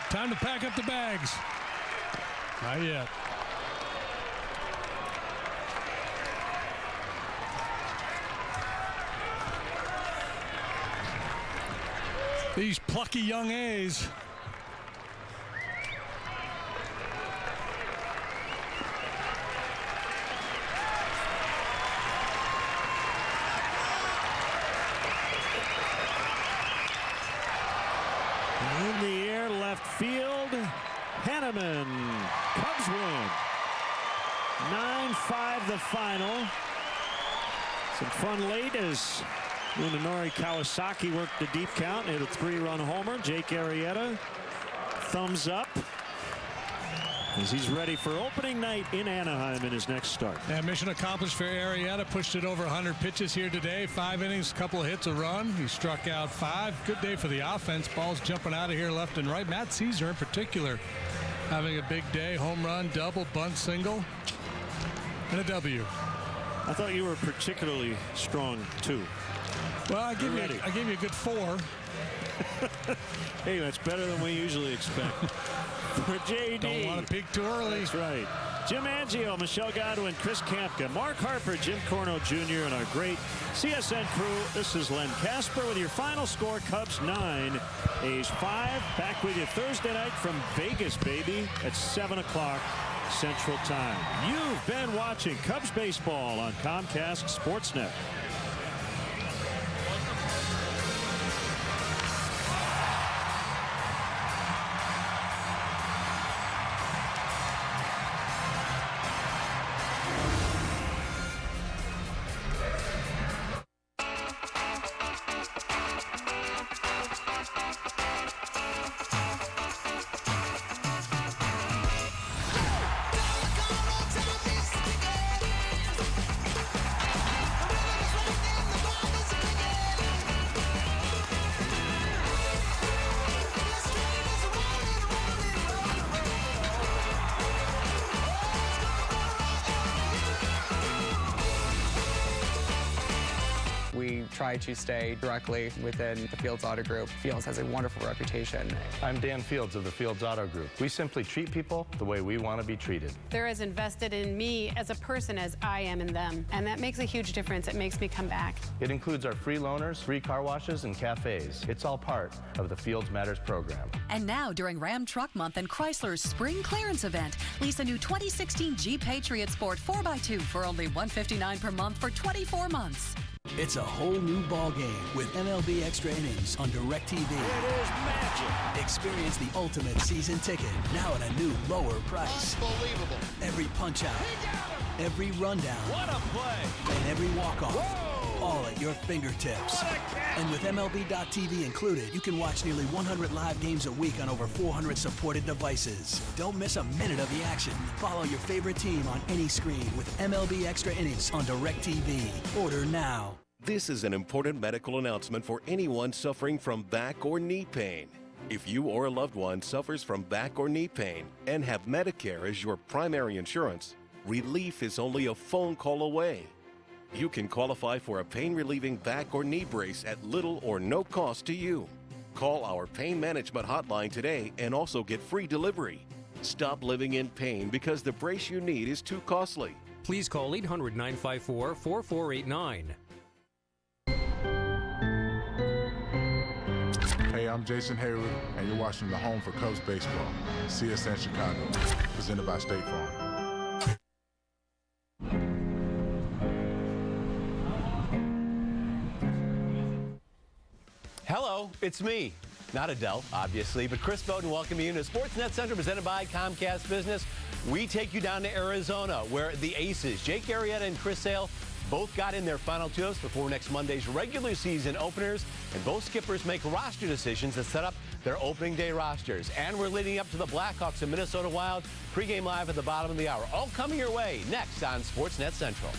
Time to pack up the bags. Not yet. These plucky young A's. In the air, left field. Hanneman. Cubs win. 9-5 the final. Some fun late as Munenori Kawasaki worked the deep count and hit a 3-run homer. Jake Arrieta, thumbs up as he's ready for opening night in Anaheim in his next start. And mission accomplished for Arrieta. Pushed it over 100 pitches here today. 5 innings, a couple of hits, a run. He struck out 5. Good day for the offense. Balls jumping out of here left and right. Matt Caesar in particular having a big day. Home run, double, bunt, single, and a W. I thought you were particularly strong too. Well, I gave you a good 4. Hey, that's better than we usually expect. For JD. Don't want to peak too early. That's right. Jim Angio, Michelle Godwin, Chris Kampka, Mark Harper, Jim Corno Jr., and our great CSN crew. This is Len Casper with your final score. Cubs 9, A's 5. Back with you Thursday night from Vegas, baby, at 7 o'clock Central Time. You've been watching Cubs baseball on Comcast Sportsnet. We try to stay directly within the Fields Auto Group. Fields has a wonderful reputation. I'm Dan Fields of the Fields Auto Group. We simply treat people the way we want to be treated. They're as invested in me as a person as I am in them, and that makes a huge difference. It makes me come back. It includes our free loaners, free car washes, and cafes. It's all part of the Fields Matters program. And now, during Ram Truck Month and Chrysler's Spring Clearance Event, lease a new 2016 Jeep Patriot Sport 4x2 for only $159 per month for 24 months. It's a whole new ball game with MLB Extra Innings on DirecTV. It is magic. Experience the ultimate season ticket now at a new lower price. Unbelievable. Every punch-out, every rundown, What a play. and every walk-off. all at your fingertips. And with MLB.tv included, you can watch nearly 100 live games a week on over 400 supported devices. Don't miss a minute of the action. Follow your favorite team on any screen with MLB Extra Innings on DirecTV. Order now. This is an important medical announcement for anyone suffering from back or knee pain. If you or a loved one suffers from back or knee pain and have Medicare as your primary insurance, relief is only a phone call away. You can qualify for a pain-relieving back or knee brace at little or no cost to you. Call our pain management hotline today and also get free delivery. Stop living in pain because the brace you need is too costly. Please call 800-954-4489. Hey, I'm Jason Hayward, and you're watching the home for Cubs baseball, CSN Chicago, presented by State Farm. Hello, it's me. Not Adele, obviously, but Chris Bowden welcoming you to Sportsnet Center presented by Comcast Business. We take you down to Arizona, where the Aces, Jake Arrieta and Chris Sale, both got in their final two-outs before next Monday's regular season openers, and both skippers make roster decisions that set up their opening day rosters. And we're leading up to the Blackhawks and Minnesota Wild pregame live at the bottom of the hour. All coming your way next on Sportsnet Central.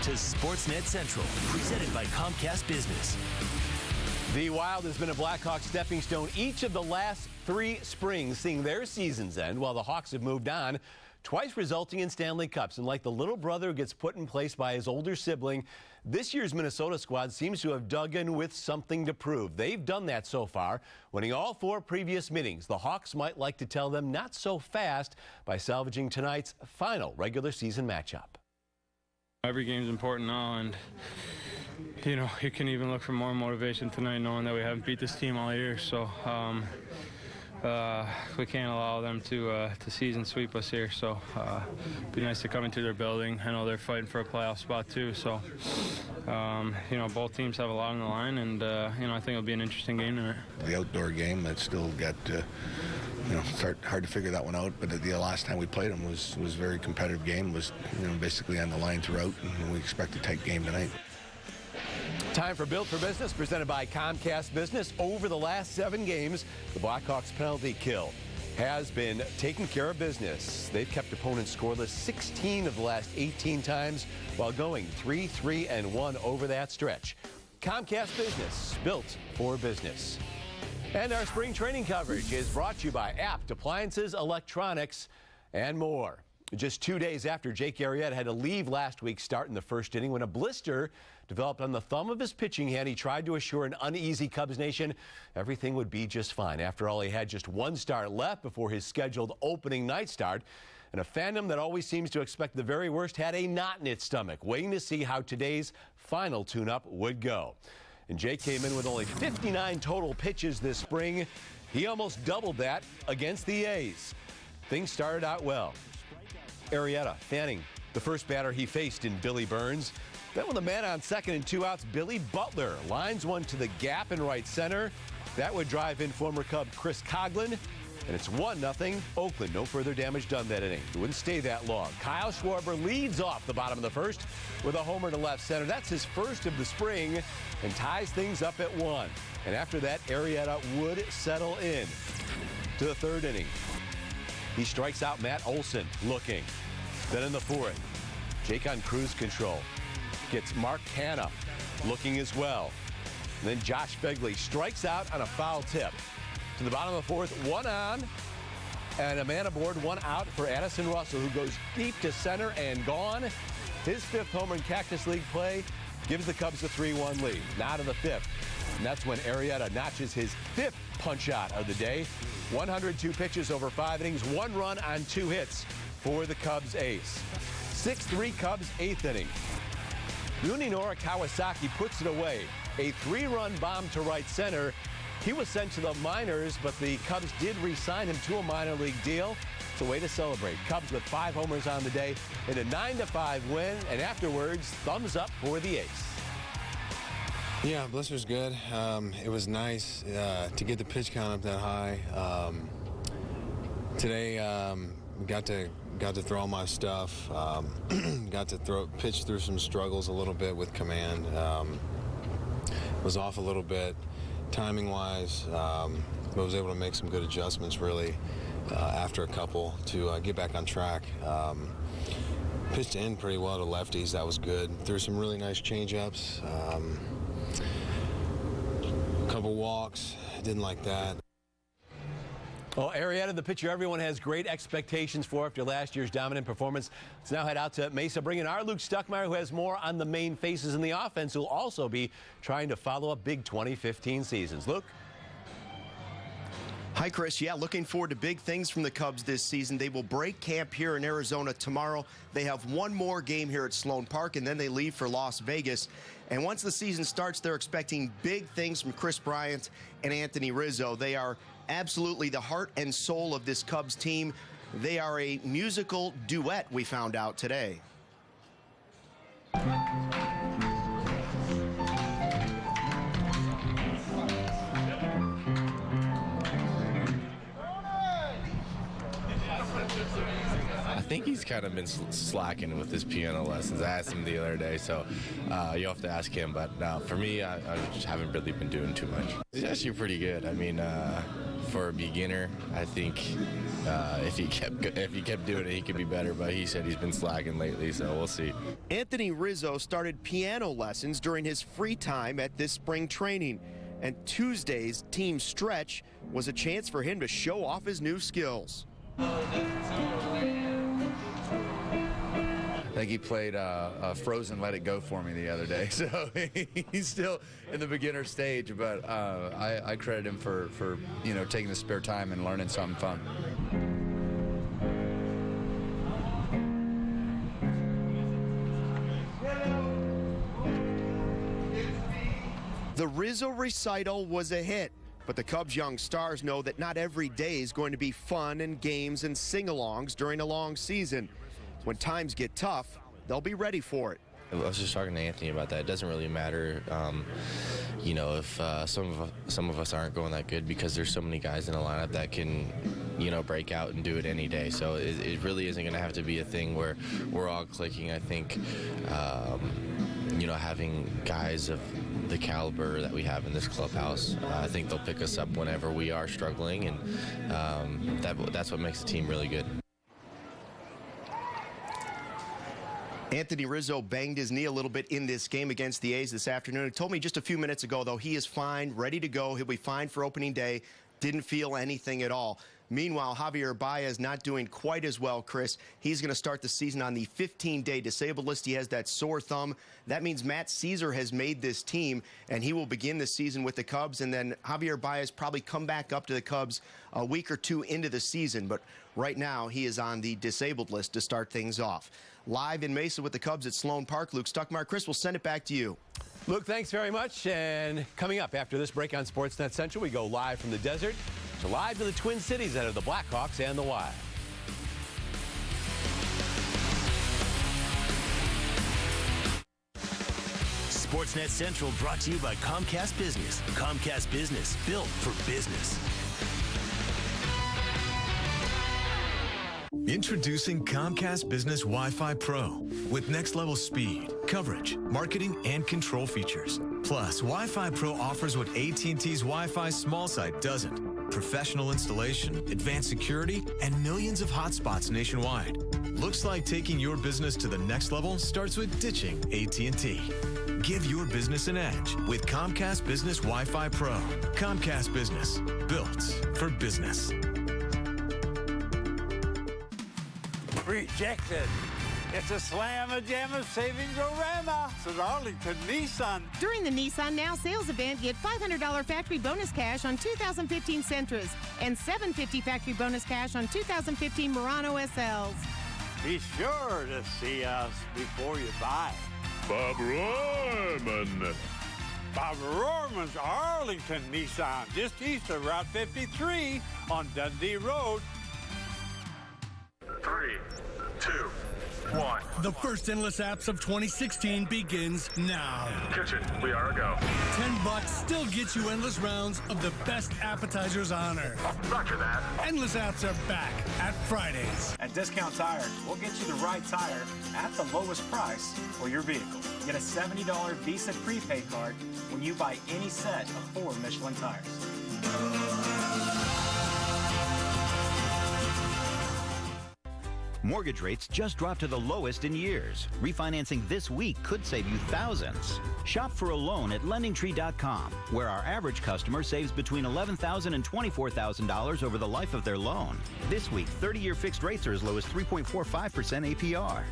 To Sportsnet Central, presented by Comcast Business. The Wild has been a Blackhawks stepping stone each of the last 3 springs, seeing their seasons end, while the Hawks have moved on, twice resulting in Stanley Cups. And like the little brother who gets put in place by his older sibling, this year's Minnesota squad seems to have dug in with something to prove. They've done that so far, winning all 4 previous meetings. The Hawks might like to tell them not so fast by salvaging tonight's final regular season matchup. Every game's important now, and you can even look for more motivation tonight knowing that we haven't beat this team all year. So we can't allow them to season sweep us here. So it'd be nice to come into their building. I know they're fighting for a playoff spot too. So both teams have a lot on the line, and I think it'll be an interesting game tonight. The outdoor game, that's still got it's hard to figure that one out, but the last time we played them was a very competitive game, was basically on the line throughout, and we expect a tight game tonight. Time for Built for Business, presented by Comcast Business. Over the last 7 games, the Blackhawks penalty kill has been taking care of business. They've kept opponents scoreless 16 of the last 18 times while going 3-3-1 over that stretch. Comcast Business, built for business. And our spring training coverage is brought to you by Apt Appliances, Electronics, and more. Just 2 days after Jake Arrieta had to leave last week's start in the first inning when a blister developed on the thumb of his pitching hand, he tried to assure an uneasy Cubs Nation everything would be just fine. After all, he had just 1 start left before his scheduled opening night start. And a fandom that always seems to expect the very worst had a knot in its stomach, waiting to see how today's final tune-up would go. And Jake came in with only 59 total pitches this spring. He almost doubled that against the A's. Things started out well. Arrieta fanning the first batter he faced in Billy Burns. Then with a man on second and 2 outs, Billy Butler lines one to the gap in right center. That would drive in former Cub Chris Coughlin. And it's 1-0 Oakland. No further damage done that inning. It wouldn't stay that long. Kyle Schwarber leads off the bottom of the first with a homer to left center. That's his first of the spring and ties things up at 1. And after that, Arrieta would settle in to the 3rd inning. He strikes out Matt Olson looking. Then in the 4th, Jake on cruise control gets Mark Hanna looking as well. And then Josh Begley strikes out on a foul tip. To the bottom of the 4th, 1 on, and a man aboard, 1 out for Addison Russell, who goes deep to center and gone. His 5th homer in Cactus League play gives the Cubs a 3-1 lead. Now to the 5th, and that's when Arrieta notches his 5th punch-out of the day. 102 pitches over 5 innings, 1 run on 2 hits for the Cubs ace. 6-3 Cubs 8th inning. Yunenori Kawasaki puts it away. A 3-run bomb to right center. He was sent to the minors, but the Cubs did re-sign him to a minor league deal. It's a way to celebrate. Cubs with 5 homers on the day in a 9-5 win, and afterwards, thumbs up for the ace. Yeah, blister's good. It was nice to get the pitch count up that high. Today, got to throw all my stuff. Got to pitch through some struggles a little bit with command. Was off a little bit, timing-wise, but was able to make some good adjustments really after a couple to get back on track. Pitched in pretty well to lefties. That was good. Threw some really nice change-ups. A couple walks. Didn't like that. Well, Arrieta, the pitcher everyone has great expectations for after last year's dominant performance. Let's now head out to Mesa, bring in our Luke Stuckmeyer, who has more on the main faces in the offense, who will also be trying to follow up big 2015 seasons. Luke? Hi, Chris. Yeah, looking forward to big things from the Cubs this season. They will break camp here in Arizona tomorrow. They have one more game here at Sloan Park, and then they leave for Las Vegas. And once the season starts, they're expecting big things from Chris Bryant and Anthony Rizzo. They are absolutely the heart and soul of this Cubs team. They are a musical duet, we found out today. I think he's kind of been slacking with his piano lessons. I asked him the other day, so you'll have to ask him. But for me, I just haven't really been doing too much. He's actually pretty good. I mean, for a beginner, I think if he kept doing it, he could be better. But he said he's been slacking lately, so we'll see. Anthony Rizzo started piano lessons during his free time at this spring training. And Tuesday's team stretch was a chance for him to show off his new skills. I think he played Frozen Let It Go for me the other day, so he's still in the beginner stage, but I credit him for taking the spare time and learning something fun. The Rizzo recital was a hit, but the Cubs' young stars know that not every day is going to be fun and games and sing-alongs during a long season. When times get tough, they'll be ready for it. I was just talking to Anthony about that. It doesn't really matter, if some of us aren't going that good, because there's so many guys in the lineup that can, break out and do it any day. So it really isn't going to have to be a thing where we're all clicking. I think, having guys of the caliber that we have in this clubhouse, I think they'll pick us up whenever we are struggling, and that's what makes the team really good. Anthony Rizzo banged his knee a little bit in this game against the A's this afternoon. He told me just a few minutes ago, though, he is fine, ready to go. He'll be fine for opening day. Didn't feel anything at all. Meanwhile, Javier Baez not doing quite as well, Chris. He's going to start the season on the 15-day disabled list. He has that sore thumb. That means Matt Caesar has made this team, and he will begin the season with the Cubs. And then Javier Baez probably come back up to the Cubs a week or two into the season. But right now, he is on the disabled list to start things off. Live in Mesa with the Cubs at Sloan Park, Luke Stuckmeyer. Chris, we'll send it back to you. Luke, thanks very much. And coming up after this break on Sportsnet Central, we go live from the desert to live to the Twin Cities ahead of the Blackhawks and the Wild. Sportsnet Central brought to you by Comcast Business. Comcast Business, built for business. Introducing Comcast Business Wi-Fi Pro with next-level speed, coverage, marketing, and control features. Plus, Wi-Fi Pro offers what AT&T's Wi-Fi small site doesn't. Professional installation, advanced security, and millions of hotspots nationwide. Looks like taking your business to the next level starts with ditching AT&T. Give your business an edge with Comcast Business Wi-Fi Pro. Comcast Business, built for business. Rejected. It's a slam-a-jam of savings-o-rama. It's at Arlington Nissan. During the Nissan Now sales event, get $500 factory bonus cash on 2015 Sentras and $750 factory bonus cash on 2015 Murano SLs. Be sure to see us before you buy. Bob Rohrman. Bob Rohrman's Arlington Nissan, just east of Route 53 on Dundee Road. 3, 2, 1. The first Endless Apps of 2016 begins now. Kitchen, we are a go. $10 still gets you endless rounds of the best appetizers on earth. Roger that. Endless Apps are back at Fridays. At Discount Tire, we'll get you the right tire at the lowest price for your vehicle. Get a $70 Visa prepaid card when you buy any set of 4 Michelin tires. Mortgage rates just dropped to the lowest in years. Refinancing this week could save you thousands. Shop for a loan at LendingTree.com, where our average customer saves between $11,000 and $24,000 over the life of their loan. This week, 30-year fixed rates are as low as 3.45% APR.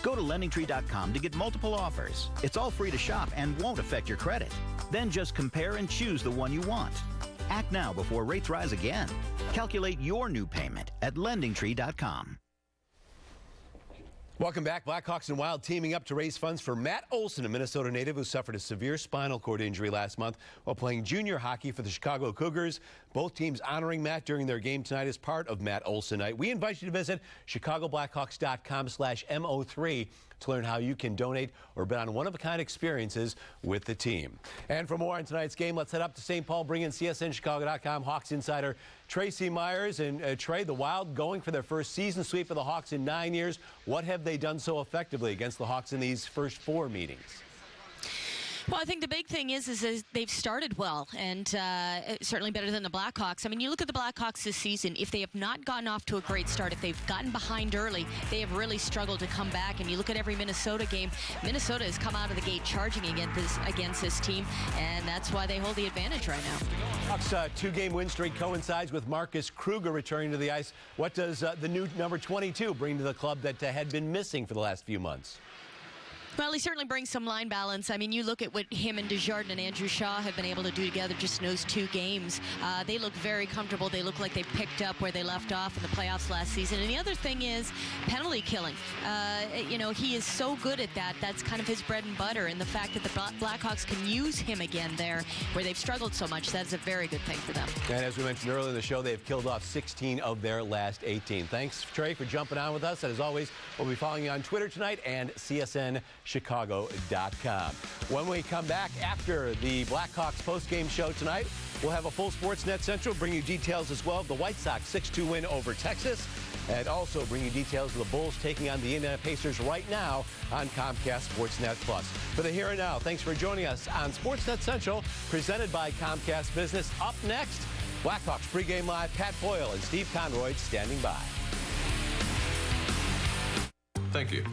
Go to LendingTree.com to get multiple offers. It's all free to shop and won't affect your credit. Then just compare and choose the one you want. Act now before rates rise again. Calculate your new payment at LendingTree.com. Welcome back. Blackhawks and Wild teaming up to raise funds for Matt Olson, a Minnesota native who suffered a severe spinal cord injury last month while playing junior hockey for the Chicago Cougars. Both teams honoring Matt during their game tonight as part of Matt Olson Night. We invite you to visit chicagoblackhawks.com/MO3 to learn how you can donate or bet on one-of-a-kind experiences with the team. And for more on tonight's game, let's head up to St. Paul, bring in CSNChicago.com Hawks insider Tracy Myers. And Trey, the Wild going for their first season sweep of the Hawks in 9 years. What have they done so effectively against the Hawks in these first 4 meetings? Well, I think the big thing is they've started well, and certainly better than the Blackhawks. I mean, you look at the Blackhawks this season, if they have not gotten off to a great start, if they've gotten behind early, they have really struggled to come back. And you look at every Minnesota game, Minnesota has come out of the gate charging against this team, and that's why they hold the advantage right now. Hawks' 2-game win streak coincides with Marcus Kruger returning to the ice. What does the new number 22 bring to the club that had been missing for the last few months? Well, he certainly brings some line balance. I mean, you look at what him and Desjardins and Andrew Shaw have been able to do together just in those 2 games. They look very comfortable. They look like they picked up where they left off in the playoffs last season. And the other thing is penalty killing. You know, he is so good at that. That's kind of his bread and butter. And the fact that the Blackhawks can use him again there where they've struggled so much, that's a very good thing for them. And as we mentioned earlier in the show, they've killed off 16 of their last 18. Thanks, Trey, for jumping on with us. And as always, we'll be following you on Twitter tonight and CSNChicago.com. When we come back after the Blackhawks postgame show tonight, we'll have a full Sportsnet Central, bring you details as well of the White Sox 6-2 win over Texas, and also bring you details of the Bulls taking on the Indiana Pacers right now on Comcast Sportsnet Plus. For the here and now, thanks for joining us on Sportsnet Central, presented by Comcast Business. Up next, Blackhawks pregame live, Pat Boyle and Steve Conroy standing by. Thank you.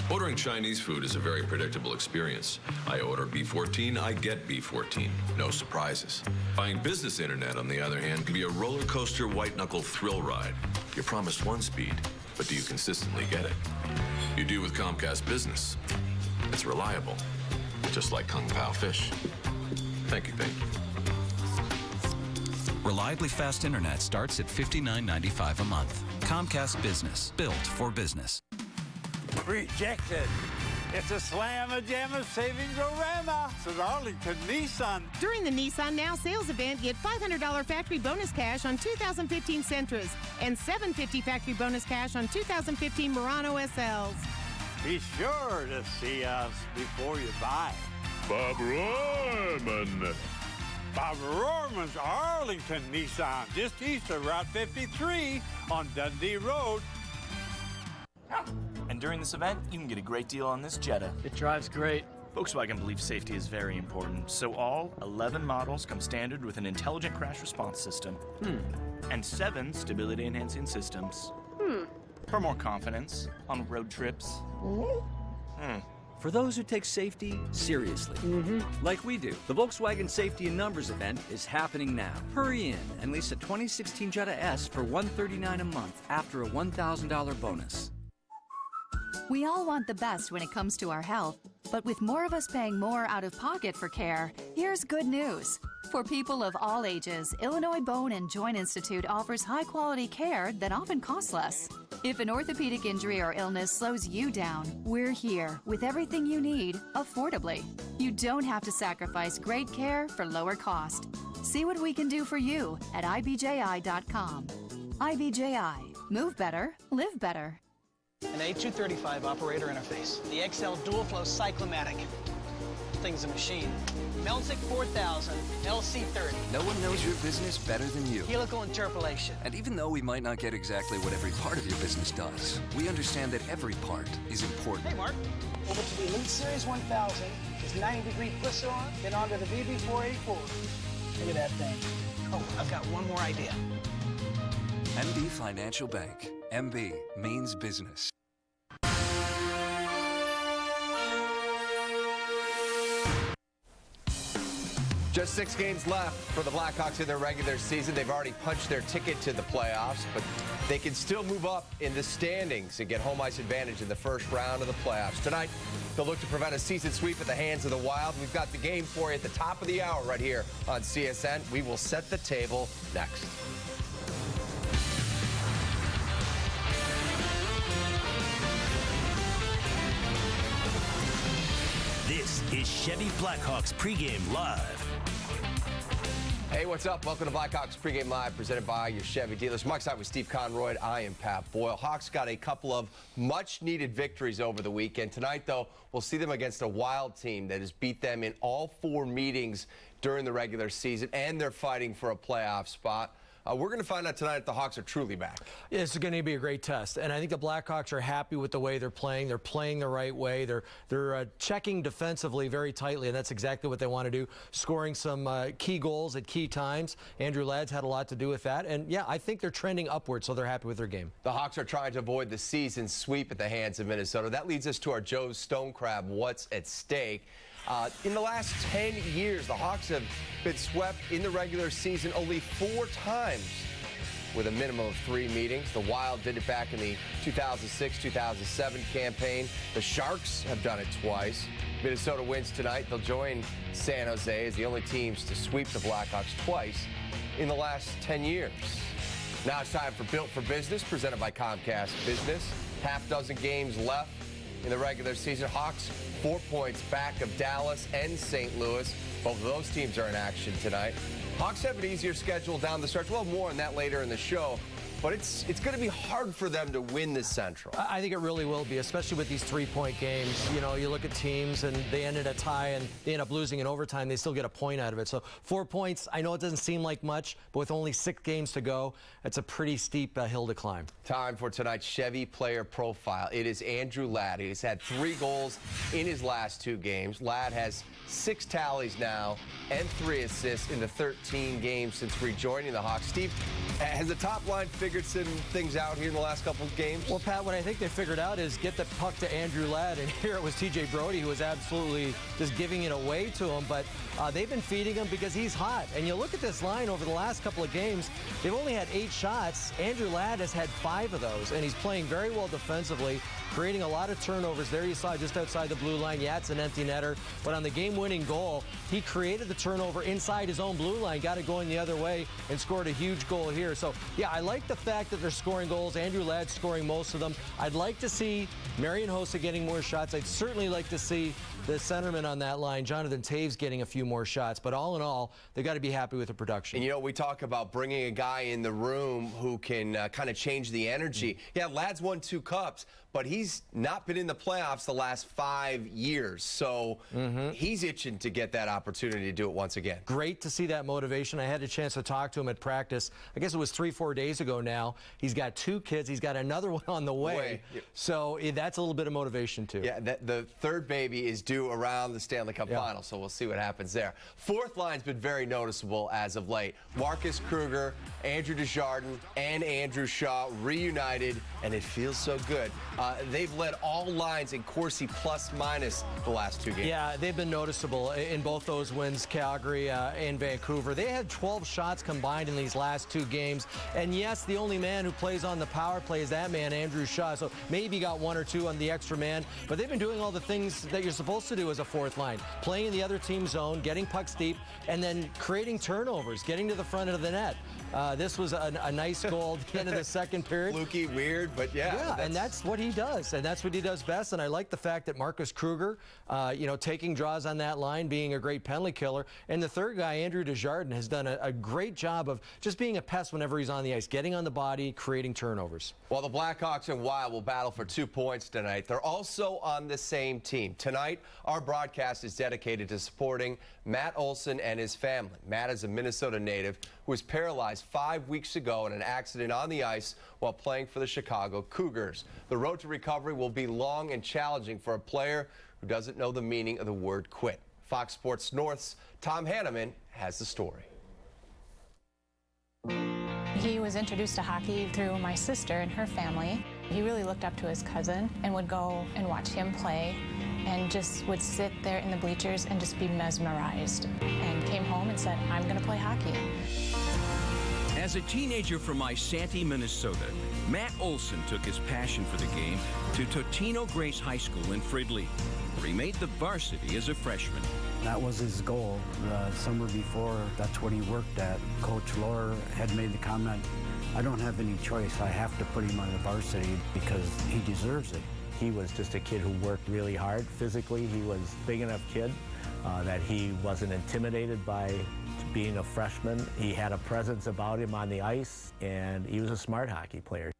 Ordering Chinese food is a very predictable experience. I order B14, I get B14. No surprises. Buying business internet, on the other hand, can be a roller coaster white-knuckle thrill ride. You're promised one speed, but do you consistently get it? You do with Comcast Business. It's reliable, just like Kung Pao fish. Thank you, Pink. Reliably fast internet starts at $59.95 a month. Comcast Business, built for business. Rejected. It's a slam-a-jam of savings-o-rama. It's at Arlington Nissan. During the Nissan Now sales event, get $500 factory bonus cash on 2015 Sentras and $750 factory bonus cash on 2015 Murano SLs. Be sure to see us before you buy. Bob Rohrman. Bob Rohrman's Arlington Nissan, just east of Route 53 on Dundee Road. And during this event, you can get a great deal on this Jetta. It drives great. Volkswagen believes safety is very important, so all 11 models come standard with an intelligent crash response system. And 7 stability-enhancing systems. For more confidence on road trips. For those who take safety seriously, like we do. The Volkswagen Safety in Numbers event is happening now. Hurry in and lease a 2016 Jetta S for $139 a month after a $1,000 bonus. We all want the best when it comes to our health, but with more of us paying more out of pocket for care, here's good news. For people of all ages, Illinois Bone and Joint Institute offers high-quality care that often costs less. If an orthopedic injury or illness slows you down, we're here with everything you need, affordably. You don't have to sacrifice great care for lower cost. See what we can do for you at IBJI.com. IBJI. Move better, live better. An A235 operator interface. The XL Dual Flow Cyclomatic. Thing's a machine. Melzik 4000, LC30. No one knows your business better than you. Helical interpolation. And even though we might not get exactly what every part of your business does, we understand that every part is important. Hey, Mark. Over to the Elite Series 1000. This 90-degree glycerin, then onto the VB484. Look at that thing. Oh, I've got one more idea. MB Financial Bank. MB means business. Just 6 games left for the Blackhawks in their regular season. They've already punched their ticket to the playoffs, but they can still move up in the standings and get home ice advantage in the first round of the playoffs. Tonight, they'll look to prevent a season sweep at the hands of the Wild. We've got the game for you at the top of the hour right here on CSN. We will set the table next. This is Chevy Blackhawks pregame live. Hey, what's up? Welcome to Blackhawks pregame live, presented by your Chevy dealers. Mike's out with Steve Conroy. I am Pat Boyle. Hawks got a couple of much-needed victories over the weekend. Tonight, though, we'll see them against a Wild team that has beat them in all 4 meetings during the regular season, and they're fighting for a playoff spot. We're going to find out tonight if the Hawks are truly back. It's going to be a great test, and I think the Blackhawks are happy with the way they're playing. They're playing the right way. They're checking defensively very tightly, and that's exactly what they want to do, scoring some key goals at key times. Andrew Ladd's had a lot to do with that, and yeah, I think they're trending upward, so they're happy with their game. The Hawks are trying to avoid the season sweep at the hands of Minnesota. That leads us to our Joe Stonecrab, what's at stake. In the last 10 years, the Hawks have been swept in the regular season only 4 times with a minimum of 3 meetings. The Wild did it back in the 2006-2007 campaign. The Sharks have done it twice. Minnesota wins tonight. They'll join San Jose as the only teams to sweep the Blackhawks twice in the last 10 years. Now it's time for Built for Business, presented by Comcast Business. Half dozen games left in the regular season. Hawks 4 points back of Dallas and St. Louis. Both of those teams are in action tonight. Hawks have an easier schedule down the stretch. We'll have more on that later in the show. But it's going to be hard for them to win the Central. I think it really will be, especially with these 3-point games. You know, you look at teams and they ended a tie and they end up losing in overtime. They still get a point out of it. So 4 points, I know it doesn't seem like much, but with only 6 games to go, it's a pretty steep hill to climb. Time for tonight's Chevy player profile. It is Andrew Ladd. He's had 3 goals in his last 2 games. Ladd has 6 tallies now and 3 assists in the 13 games since rejoining the Hawks. Steve, has the top line figured some things out here in the last couple of games? Well, Pat, what I think they figured out is get the puck to Andrew Ladd, and here it was T.J. Brody who was absolutely just giving it away to him, but they've been feeding him because he's hot. And you look at this line over the last couple of games, they've only had 8 shots. Andrew Ladd has had 5 of those, and he's playing very well defensively, creating a lot of turnovers. There you saw just outside the blue line, it's an empty netter, but on the game-winning goal, he created the turnover inside his own blue line, got it going the other way, and scored a huge goal here. So, yeah, I like the fact that they're scoring goals. Andrew Ladd's scoring most of them. I'd like to see Marian Hossa getting more shots. I'd certainly like to see the centerman on that line, Jonathan Taves, getting a few more shots. But all in all, they've got to be happy with the production. And, you know, we talk about bringing a guy in the room who can kind of change the energy. Yeah, Ladd's won 2 cups, but he's not been in the playoffs the last 5 years. So he's itching to get that opportunity to do it once again. Great to see that motivation. I had a chance to talk to him at practice. I guess it was 3-4 days ago now. He's got 2 kids. He's got another one on the way. Yep. So that's a little bit of motivation, too. Yeah, the 3rd baby is due around the Stanley Cup final, so we'll see what happens there. 4th line's been very noticeable as of late. Marcus Kruger, Andrew Desjardins, and Andrew Shaw reunited, and it feels so good. They've led all lines in Corsi plus-minus the last 2 games. Yeah, they've been noticeable in both those wins, Calgary and Vancouver. They had 12 shots combined in these last 2 games. And yes, the only man who plays on the power play is that man, Andrew Shaw. So maybe got 1 or 2 on the extra man. But they've been doing all the things that you're supposed to do as a 4th line. Playing in the other team's zone, getting pucks deep, and then creating turnovers, getting to the front of the net. This was a nice goal at the end of the 2nd period. Fluky, weird, but Yeah, and that's what he does, and that's what he does best. And I like the fact that Marcus Kruger, taking draws on that line, being a great penalty killer. And the third guy, Andrew Desjardins, has done a great job of just being a pest whenever he's on the ice, getting on the body, creating turnovers. Well, the Blackhawks and Wild will battle for 2 points tonight. They're also on the same team. Tonight, our broadcast is dedicated to supporting Matt Olson and his family. Matt is a Minnesota native who was paralyzed 5 weeks ago in an accident on the ice while playing for the Chicago Cougars. The road to recovery will be long and challenging for a player who doesn't know the meaning of the word quit. Fox Sports North's Tom Hanneman has the story. He was introduced to hockey through my sister and her family. He really looked up to his cousin and would go and watch him play and just would sit there in the bleachers and just be mesmerized, and came home and said, I'm going to play hockey. As a teenager from Isanti, Minnesota, Matt Olson took his passion for the game to Totino Grace High School in Fridley, where he made the varsity as a freshman. That was his goal. The summer before, that's what he worked at. Coach Lohr had made the comment, I don't have any choice. I have to put him on the varsity because he deserves it. He was just a kid who worked really hard physically. He was a big enough kid that he wasn't intimidated by being a freshman. He had a presence about him on the ice, and he was a smart hockey player.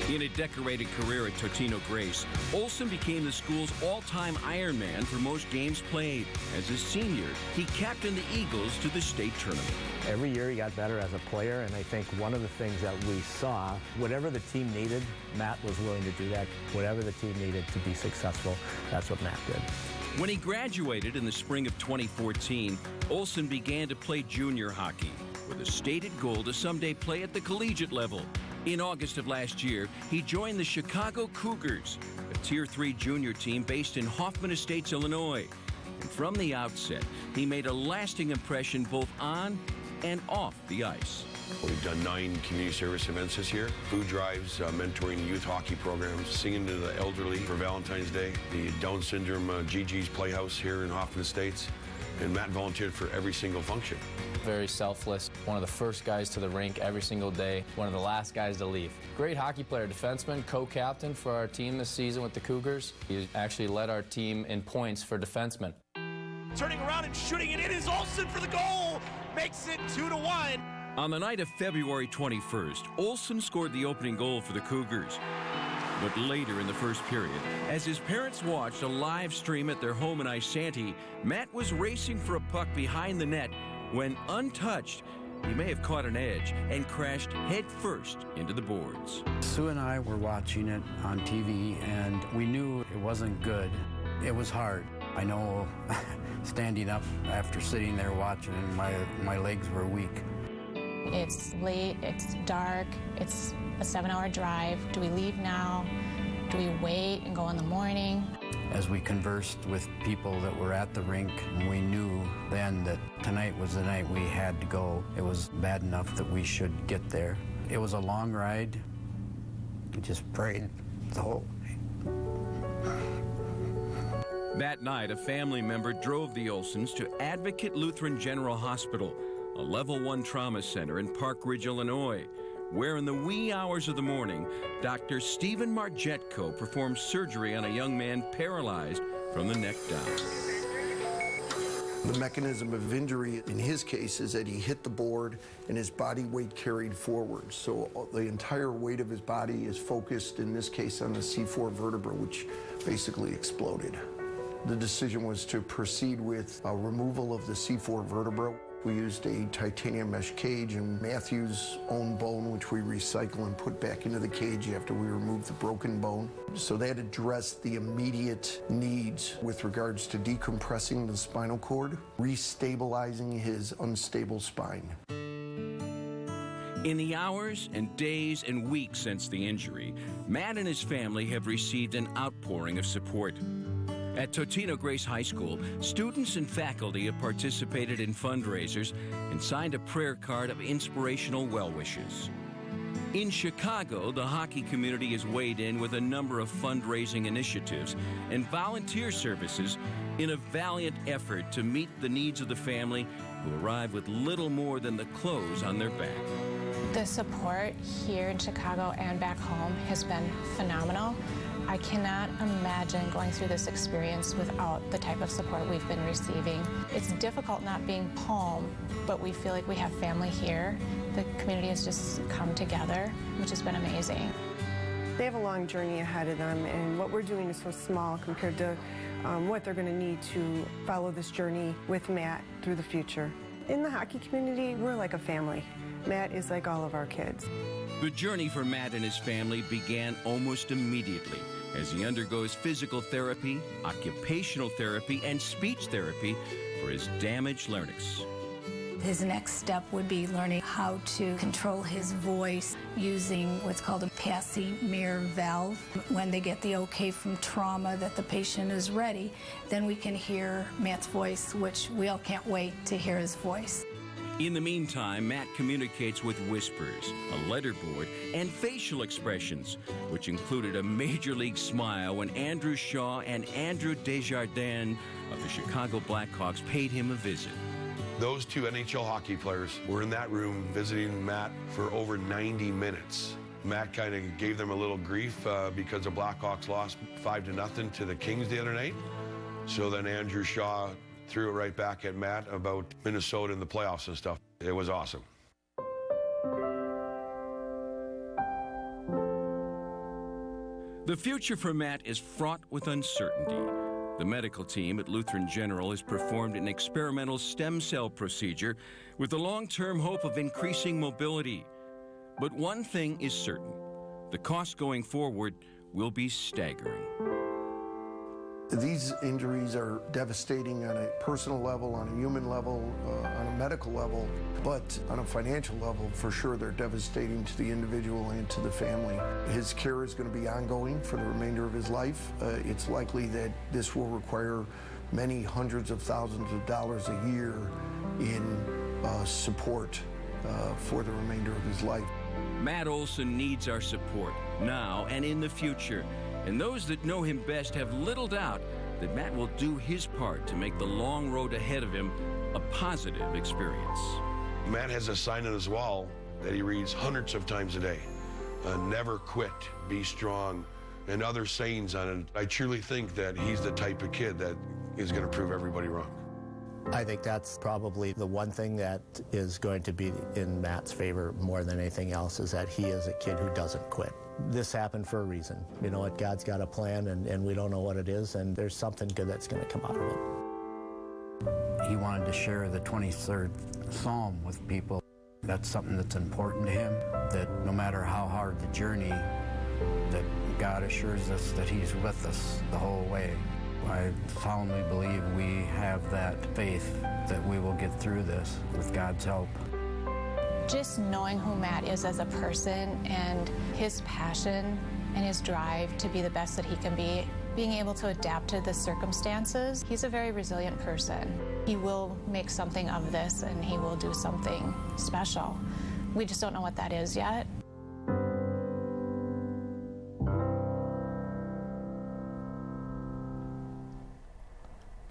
In a decorated career at Totino Grace, Olson became the school's all-time Ironman for most games played. As a senior, he captained the Eagles to the state tournament. Every year he got better as a player, and I think one of the things that we saw, whatever the team needed, Matt was willing to do that. Whatever the team needed to be successful, that's what Matt did. When he graduated in the spring of 2014, Olson began to play junior hockey with a stated goal to someday play at the collegiate level. In August of last year, he joined the Chicago Cougars, a Tier 3 junior team based in Hoffman Estates, Illinois. And from the outset, he made a lasting impression both on and off the ice. We've done 9 community service events this year, food drives, mentoring youth hockey programs, singing to the elderly for Valentine's Day, the Down syndrome Gigi's Playhouse here in Hoffman Estates, and Matt volunteered for every single function. Very selfless, one of the first guys to the rink every single day, one of the last guys to leave. Great hockey player, defenseman, co-captain for our team this season with the Cougars. He actually led our team in points for defensemen. Turning around and shooting it in is Olson for the goal. Makes it 2-1. On the night of February 21st, Olson scored the opening goal for the Cougars. But later in the first period, as his parents watched a live stream at their home in Isanti, Matt was racing for a puck behind the net when, untouched, he may have caught an edge and crashed headfirst into the boards. Sue and I were watching it on TV, and we knew it wasn't good. It was hard. I know standing up after sitting there watching, my legs were weak. It's late, it's dark, it's a 7-hour drive. Do we leave now? Do we wait and go in the morning? As we conversed with people that were at the rink, we knew then that tonight was the night we had to go. It was bad enough that we should get there. It was a long ride. We just prayed the whole way. That night, a family member drove the Olsons to Advocate Lutheran General Hospital, a Level 1 trauma center in Park Ridge, Illinois, where in the wee hours of the morning, Dr. Stephen Margetko performed surgery on a young man paralyzed from the neck down. The mechanism of injury in his case is that he hit the board and his body weight carried forward. So the entire weight of his body is focused, in this case, on the C4 vertebra, which basically exploded. The decision was to proceed with a removal of the C4 vertebra. We used a titanium mesh cage and Matthew's own bone, which we recycle and put back into the cage after we remove the broken bone. So that addressed the immediate needs with regards to decompressing the spinal cord, restabilizing his unstable spine. In the hours and days and weeks since the injury, Matt and his family have received an outpouring of support. At Totino Grace High School, students and faculty have participated in fundraisers and signed a prayer card of inspirational well wishes. In Chicago, the hockey community has weighed in with a number of fundraising initiatives and volunteer services in a valiant effort to meet the needs of the family who arrive with little more than the clothes on their back. The support here in Chicago and back home has been phenomenal. I cannot imagine going through this experience without the type of support we've been receiving. It's difficult not being home, but we feel like we have family here. The community has just come together, which has been amazing. They have a long journey ahead of them, and what we're doing is so small compared to what they're going to need to follow this journey with Matt through the future. In the hockey community, we're like a family. Matt is like all of our kids. The journey for Matt and his family began almost immediately as he undergoes physical therapy, occupational therapy, and speech therapy for his damaged larynx. His next step would be learning how to control his voice using what's called a Passy-Mir valve. When they get the okay from trauma that the patient is ready, then we can hear Matt's voice, which we all can't wait to hear his voice. In the meantime, Matt communicates with whispers, a letterboard, and facial expressions, which included a major league smile when Andrew Shaw and Andrew Desjardins of the Chicago Blackhawks paid him a visit. Those two NHL hockey players were in that room visiting Matt for over 90 minutes. Matt kind of gave them a little grief because the Blackhawks lost 5-0 to the Kings the other night. So then Andrew Shaw threw it right back at Matt about Minnesota and the playoffs and stuff. It was awesome. The future for Matt is fraught with uncertainty. The medical team at Lutheran General has performed an experimental stem cell procedure with the long-term hope of increasing mobility. But one thing is certain: the cost going forward will be staggering. These injuries are devastating on a personal level, on a human level, on a medical level, but on a financial level, for sure, they're devastating to the individual and to the family. His care is going to be ongoing for the remainder of his life. It's likely that this will require many hundreds of thousands of dollars a year in support for the remainder of his life. Matt Olson needs our support now and in the future. And those that know him best have little doubt that Matt will do his part to make the long road ahead of him a positive experience. Matt has a sign on his wall that he reads hundreds of times a day. Never quit, be strong, and other sayings on it. I truly think that he's the type of kid that is going to prove everybody wrong. I think that's probably the one thing that is going to be in Matt's favor more than anything else, is that he is a kid who doesn't quit. This happened for a reason. You know what, God's got a plan, and we don't know what it is, and there's something good that's going to come out of it. He wanted to share the 23rd Psalm with people. That's something that's important to him, that no matter how hard the journey, that God assures us that he's with us the whole way. I solemnly believe we have that faith that we will get through this with God's help. Just knowing who Matt is as a person and his passion and his drive to be the best that he can be, being able to adapt to the circumstances, he's a very resilient person. He will make something of this, and he will do something special. We just don't know what that is yet.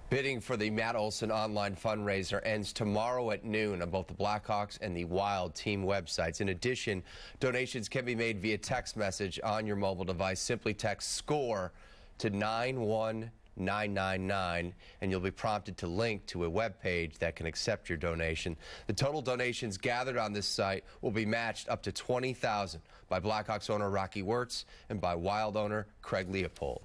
Bidding for the Matt Olson online fundraiser ends tomorrow at noon on both the Blackhawks and the Wild team websites. In addition, donations can be made via text message on your mobile device. Simply text SCORE to 91999, and you'll be prompted to link to a web page that can accept your donation. The total donations gathered on this site will be matched up to $20,000 by Blackhawks owner Rocky Wirtz and by Wild owner Craig Leopold.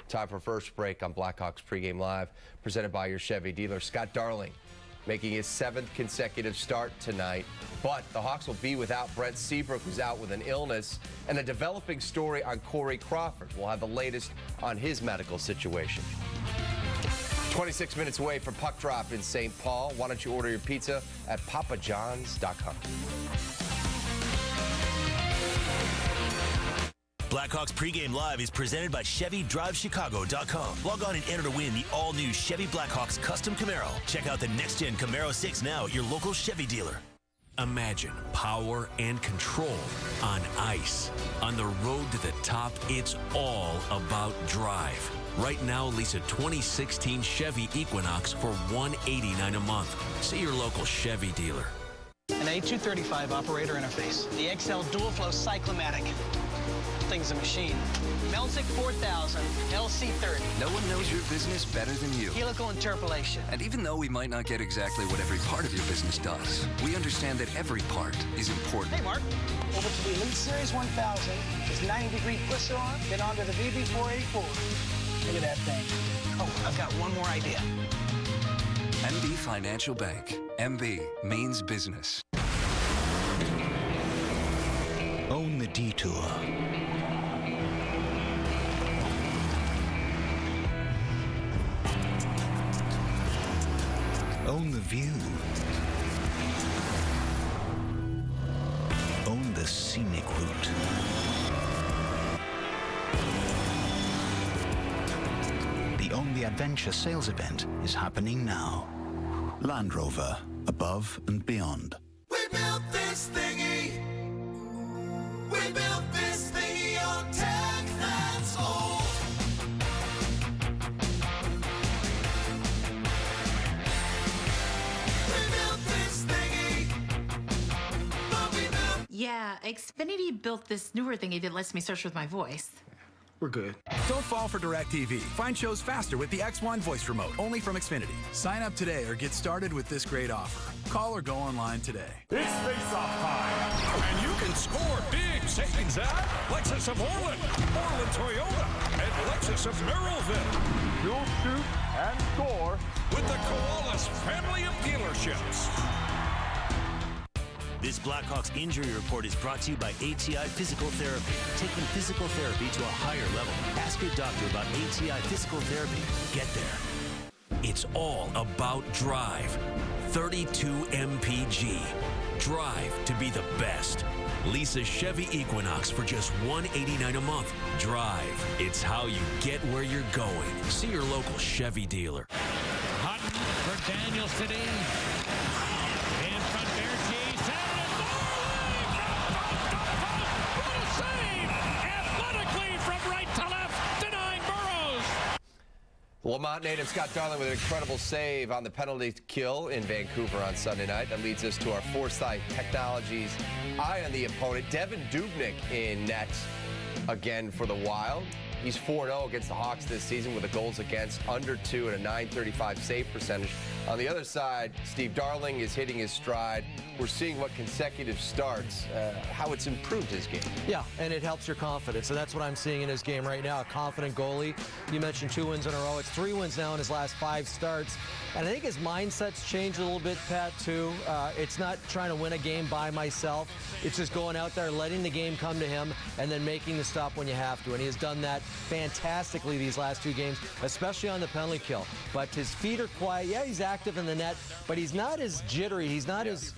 Time for first break on Blackhawks Pregame Live, presented by your Chevy dealer. Scott Darling making his 7th consecutive start tonight. But the Hawks will be without Brent Seabrook, who's out with an illness, and a developing story on Corey Crawford. We'll have the latest on his medical situation. 26 minutes away from puck drop in St. Paul. Why don't you order your pizza at papajohns.com. Blackhawks Pregame Live is presented by ChevyDriveChicago.com. Log on and enter to win the all-new Chevy Blackhawks Custom Camaro. Check out the next-gen Camaro 6 now at your local Chevy dealer. Imagine power and control on ice. On the road to the top, it's all about drive. Right now, lease a 2016 Chevy Equinox for $189 a month. See your local Chevy dealer. An A235 operator interface. The XL Dual Flow Cyclomatic. Thing's a machine. Melzik 4000, LC30. No one knows your business better than you. Helical interpolation. And even though we might not get exactly what every part of your business does, we understand that every part is important. Hey, Mark. Over to the Elite Series 1000. This 90-degree glycerin. Then onto the VB484. Look at that thing. Oh, I've got one more idea. MB Financial Bank. MB means business. Own the detour. Own the view. Own the scenic route. The Own the Adventure sales event is happening now. Land Rover, above and beyond. We built this thingy. We built this thingy on tech that's old. We built this thingy. But we built. Yeah, Xfinity built this newer thingy that lets me search with my voice. We're good. Don't fall for DirecTV. Find shows faster with the X1 voice remote, only from Xfinity. Sign up today or get started with this great offer. Call or go online today. It's face-off time, and you can score big savings at Lexus of Orland, Orland Toyota, and Lexus of Merrillville. You'll shoot and score with the Koalas family of dealerships. This Blackhawks injury report is brought to you by ATI Physical Therapy. Taking physical therapy to a higher level. Ask your doctor about ATI Physical Therapy. Get there. It's all about drive. 32 MPG. Drive to be the best. Lease a Chevy Equinox for just $189 a month. Drive. It's how you get where you're going. See your local Chevy dealer. Hutton for Daniels today. In front, Berkey. What a save! Athletically from right to left, denying Burrows. Lamont native Scott Darling with an incredible save on the penalty kill in Vancouver on Sunday night. That leads us to our Foresight Technologies eye on the opponent. Devin Dubnyk in net again for the Wild. He's 4-0 against the Hawks this season with a goals against under 2 and a .935 save percentage. On the other side, Steve Darling is hitting his stride. We're seeing what consecutive starts, how it's improved his game. Yeah, and it helps your confidence, and that's what I'm seeing in his game right now. A confident goalie. You mentioned 2 wins in a row. It's 3 wins now in his last 5 starts. And I think his mindset's changed a little bit, Pat, too. It's not trying to win a game by myself. It's just going out there, letting the game come to him, and then making the stop when you have to. And he has done that fantastically these last 2 games, especially on the penalty kill. But his feet are quiet. Yeah, he's active in the net, but he's not as jittery. He's not as,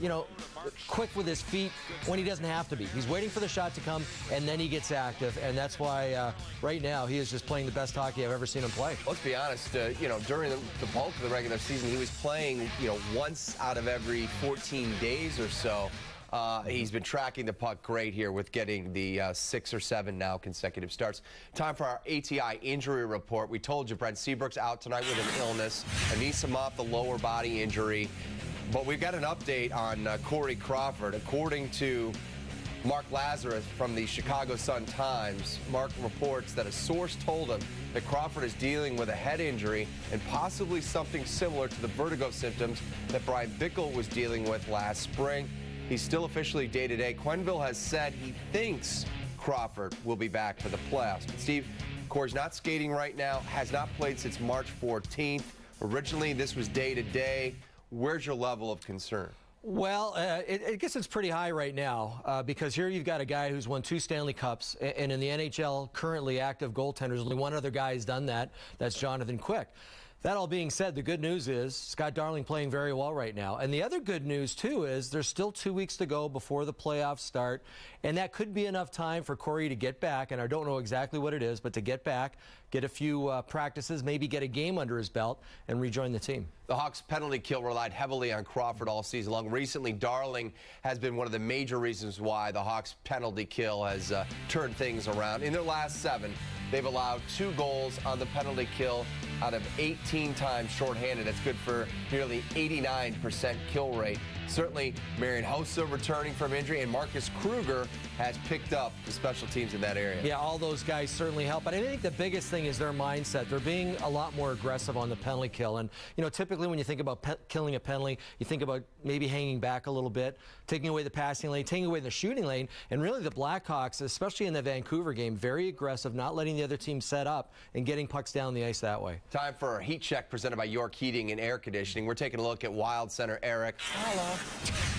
quick with his feet when he doesn't have to be. He's waiting for the shot to come, and then he gets active, and that's why right now he is just playing the best hockey I've ever seen him play. Let's be honest, during the bulk of the regular season, he was playing, once out of every 14 days or so. He's been tracking the puck great here with getting the 6 or 7 now consecutive starts. Time for our ATI injury report. We told you Brent Seabrook's out tonight with an illness. Anisimov, the lower body injury. But we've got an update on Corey Crawford. According to Mark Lazarus from the Chicago Sun-Times, Mark reports that a source told him that Crawford is dealing with a head injury and possibly something similar to the vertigo symptoms that Brian Bickle was dealing with last spring. He's still officially day-to-day. Quenneville has said he thinks Crawford will be back for the playoffs. But Steve, Corey's not skating right now, has not played since March 14th. Originally, this was day-to-day. Where's your level of concern? Well, I guess it's pretty high right now because here you've got a guy who's won 2 Stanley Cups, and in the NHL currently active goaltenders, only one other guy has done that. That's Jonathan Quick. That all being said, the good news is Scott Darling playing very well right now. And the other good news, too, is there's still 2 weeks to go before the playoffs start. And that could be enough time for Corey to get back. And I don't know exactly what it is, but to get back, get a few practices, maybe get a game under his belt, and rejoin the team. The Hawks' penalty kill relied heavily on Crawford all season long. Recently, Darling has been one of the major reasons why the Hawks' penalty kill has turned things around. In their last 7, they've allowed 2 goals on the penalty kill out of 8 18 times shorthanded. That's good for nearly 89% kill rate. Certainly, Marion Hossa returning from injury, and Marcus Kruger has picked up the special teams in that area. Yeah, all those guys certainly help. But I think the biggest thing is their mindset. They're being a lot more aggressive on the penalty kill. And, you know, typically when you think about killing a penalty, you think about maybe hanging back a little bit, taking away the passing lane, taking away the shooting lane. And really the Blackhawks, especially in the Vancouver game, very aggressive, not letting the other team set up and getting pucks down the ice that way. Time for our heat check presented by York Heating and Air Conditioning. We're taking a look at Wild center Eric,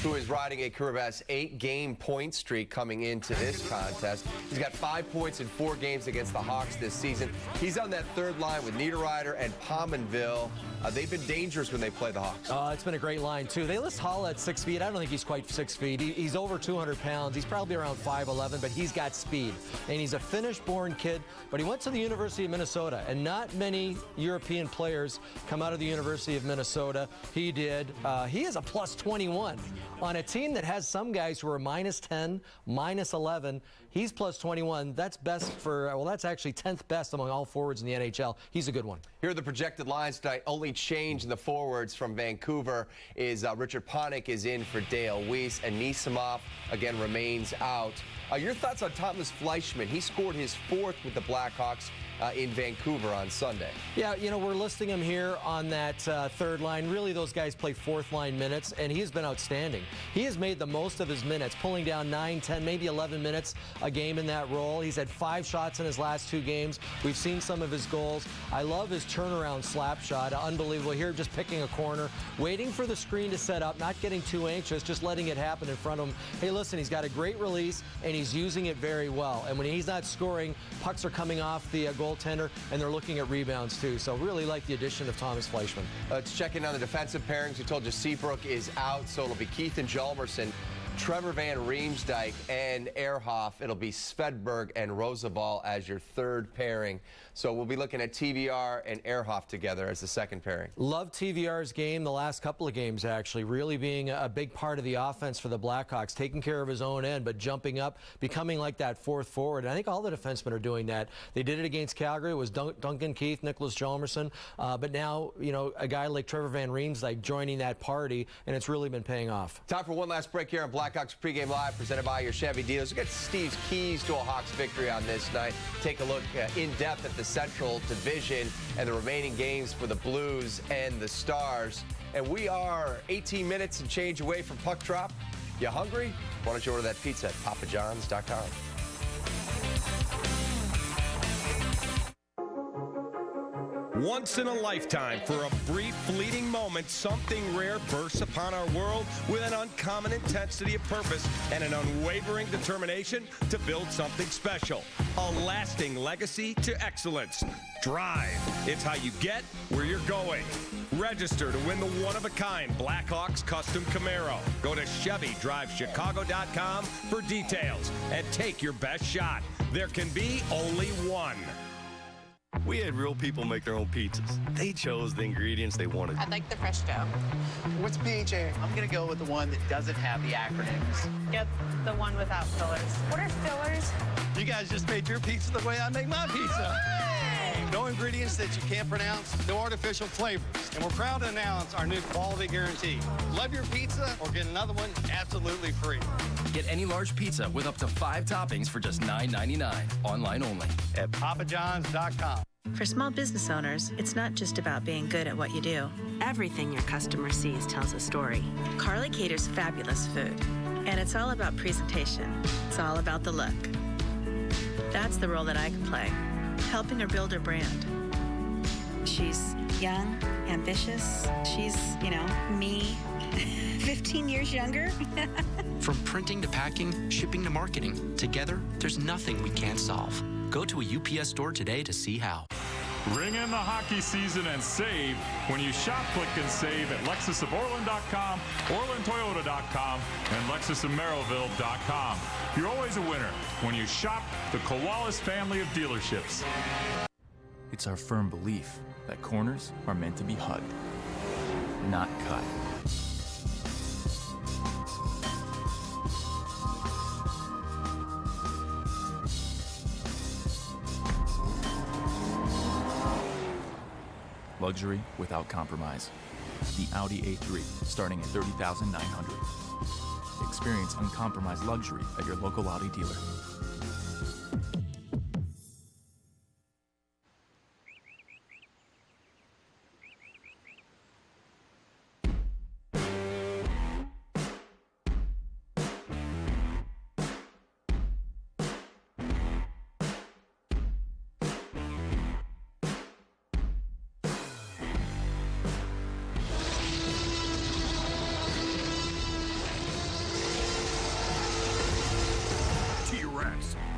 who is riding a career best 8-game point streak coming into this contest. He's got 5 points in 4 games against the Hawks this season. He's on that third line with Niederreiter and Pominville. They've been dangerous when they play the Hawks. It's been a great line, too. They list Hall at 6 feet. I don't think he's quite 6 feet. He's over 200 pounds. He's probably around 5'11", but he's got speed. And he's a Finnish-born kid, but he went to the University of Minnesota, and not many European players come out of the University of Minnesota. He did. He is a plus 21 on a team that has some guys who are minus 10, minus 11. He's plus 21. That's best for, well, that's actually 10th best among all forwards in the NHL. He's a good one. Here are the projected lines tonight. Only change in the forwards from Vancouver is Richard Panik is in for Dale Weiss, and Nisimov, again, remains out. Your thoughts on Thomas Fleischmann? He scored his 4th with the Blackhawks in Vancouver on Sunday. Yeah, you know, we're listing him here on that third line. Really, those guys play fourth line minutes, and he's been outstanding. He has made the most of his minutes, pulling down 9, 10, maybe 11 minutes a game in that role. He's had 5 shots in his last 2 games. We've seen some of his goals. I love his turnaround slap shot. Unbelievable. Here, just picking a corner, waiting for the screen to set up, not getting too anxious, just letting it happen in front of him. Hey, listen, he's got a great release, and he's using it very well. And when he's not scoring, pucks are coming off the goaltender, and they're looking at rebounds too. So really like the addition of Thomas Fleischmann. Let's check in on the defensive pairings. We told you Seabrook is out, so it'll be Keith and Hjalmarsson, Trevor Van Riemsdyk, and Ehrhoff. It'll be Svedberg and Roosevelt as your third pairing. So we'll be looking at TVR and Ehrhoff together as the second pairing. Love TVR's game the last couple of games, actually, really being a big part of the offense for the Blackhawks, taking care of his own end, but jumping up, becoming like that fourth forward. And I think all the defensemen are doing that. They did it against Calgary. It was Duncan Keith, Nicholas Hjalmarsson. But now, you know, a guy like Trevor Van Riemsdyk joining that party, and it's really been paying off. Time for one last break here on Blackhawks Pregame Live, presented by your Chevy dealers. We got Steve's keys to a Hawks victory on this night. Take a look in depth at the Central Division and the remaining games for the Blues and the Stars. And we are 18 minutes and change away from puck drop. You hungry? Why don't you order that pizza at papajohns.com. Once in a lifetime, for a brief, fleeting moment, something rare bursts upon our world with an uncommon intensity of purpose and an unwavering determination to build something special. A lasting legacy to excellence. Drive. It's how you get where you're going. Register to win the one-of-a-kind Blackhawks Custom Camaro. Go to ChevyDriveChicago.com for details and take your best shot. There can be only one. We had real people make their own pizzas. They chose the ingredients they wanted. I'd like the fresh dough. What's PHA? I'm going to go with the one that doesn't have the acronyms. Get the one without fillers. What are fillers? You guys just made your pizza the way I make my pizza. No ingredients that you can't pronounce, no artificial flavors. And we're proud to announce our new quality guarantee. Love your pizza or get another one absolutely free. Get any large pizza with up to 5 toppings for just $9.99. Online only. At papajohns.com. For small business owners, it's not just about being good at what you do. Everything your customer sees tells a story. Carly caters fabulous food, and it's all about presentation. It's all about the look. That's the role that I can play, helping her build her brand. She's young, ambitious. She's, me, 15 years younger. From printing to packing, shipping to marketing, together, there's nothing we can't solve. Go to a UPS store today to see how. Ring in the hockey season and save when you shop, click, and save at LexusOfOrland.com, OrlandToyota.com, and LexusOfMerrillville.com. You're always a winner when you shop the Koalas family of dealerships. It's our firm belief that corners are meant to be hugged, not cut. luxury without compromise. The Audi A3, starting at $30,900. Experience uncompromised luxury at your local Audi dealer.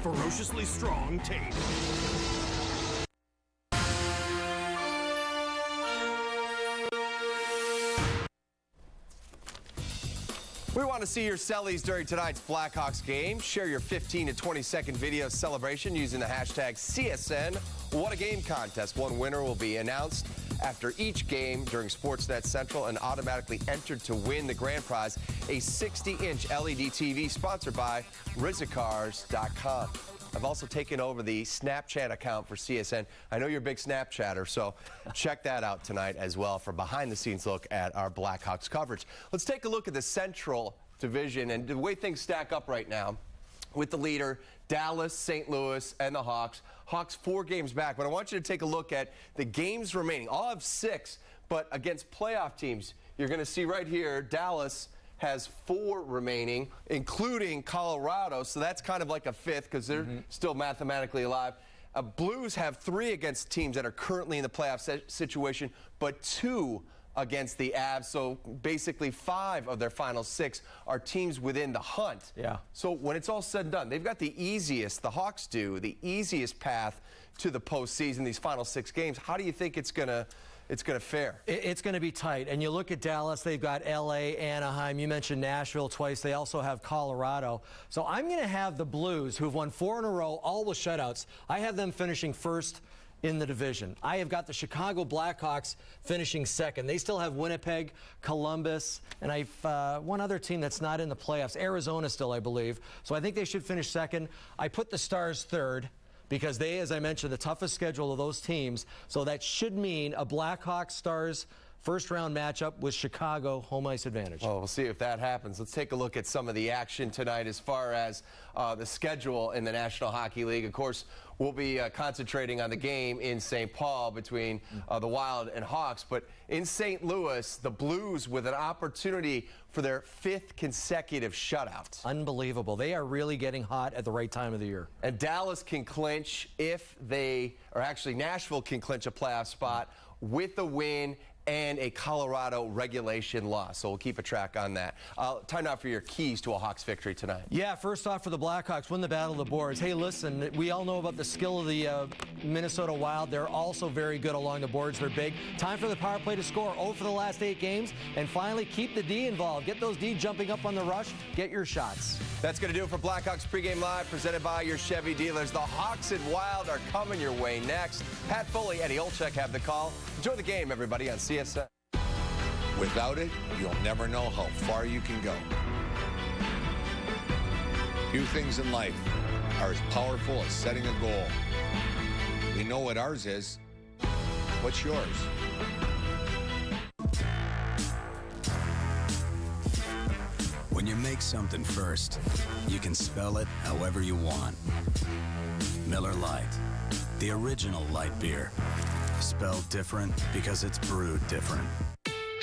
Ferociously strong tape. We want to see your sellies during tonight's Blackhawks game. Share your 15 to 20-second video celebration using the hashtag CSN. What a Game contest. One winner will be announced after each game during Sportsnet Central and automatically entered to win the grand prize, a 60-inch LED TV sponsored by Rizicars.com. I've also taken over the Snapchat account for CSN. I know you're a big Snapchatter, so check that out tonight as well for behind-the-scenes look at our Blackhawks coverage. Let's take a look at the Central Division and the way things stack up right now with the leader, Dallas, St. Louis, and the Hawks. Hawks 4 games back, but I want you to take a look at the games remaining. All have 6, but against playoff teams, you're going to see right here, Dallas has 4 remaining, including Colorado, so that's kind of like a 5th because they're still mathematically alive. Blues have 3 against teams that are currently in the playoff situation, but 2 against the Avs, so basically 5 of their final 6 are teams within the hunt. Yeah. So when it's all said and done, they've got the easiest, the Hawks do, the easiest path to the postseason, these final 6 games. How do you think it's going to fare? It's going to be tight. And you look at Dallas, they've got L.A., Anaheim. You mentioned Nashville twice. They also have Colorado. So I'm going to have the Blues, who've won 4 in a row, all with shutouts. I have them finishing first in the division. I have got the Chicago Blackhawks finishing second. They still have Winnipeg, Columbus, and I've one other team that's not in the playoffs, Arizona still, I believe. So I think they should finish second. I put the Stars third, because they, as I mentioned, the toughest schedule of those teams. So that should mean a Blackhawks-Stars first-round matchup with Chicago home ice advantage. Well, we'll see if that happens. Let's take a look at some of the action tonight as far as the schedule in the National Hockey League. Of course, we'll be concentrating on the game in St. Paul between the Wild and Hawks. But in St. Louis, the Blues with an opportunity for their 5th consecutive shutout. Unbelievable. They are really getting hot at the right time of the year. And Dallas can clinch if they, or actually Nashville can clinch a playoff spot with a win and a Colorado regulation loss. So we'll keep a track on that. Time now for your keys to a Hawks victory tonight. Yeah, first off for the Blackhawks, win the battle of the boards. Hey, listen, we all know about the skill of the Minnesota Wild. They're also very good along the boards. They're big. Time for the power play to score. 0 for the last 8 games. And finally, keep the D involved. Get those D jumping up on the rush. Get your shots. That's going to do it for Blackhawks Pregame Live, presented by your Chevy dealers. The Hawks and Wild are coming your way next. Pat Foley, Eddie Olczyk have the call. Enjoy the game, everybody, on CSN. Without it, you'll never know how far you can go. Few things in life are as powerful as setting a goal. We know what ours is. What's yours? When you make something first, you can spell it however you want. Miller Lite, the original light beer. Spelled different because it's brewed different.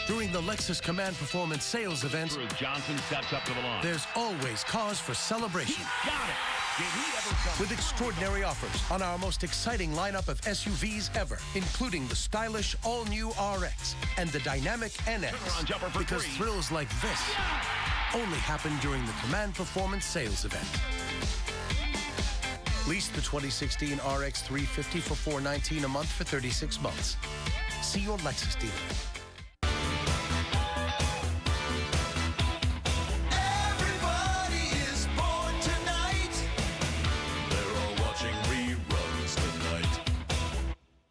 During the Lexus Command Performance Sales Event, Bruce Johnson steps up to the line. there's always cause for celebration. Got it. Did he ever come? With extraordinary offers on our most exciting lineup of SUVs ever, including the stylish all-new RX and the dynamic NX. Turnaround jumper for Because 3. thrills like this only happen during the Command Performance Sales Event. Lease the 2016 RX 350 for $419 a month for 36 months. See your Lexus dealer. Everybody is born tonight. They're all watching reruns tonight.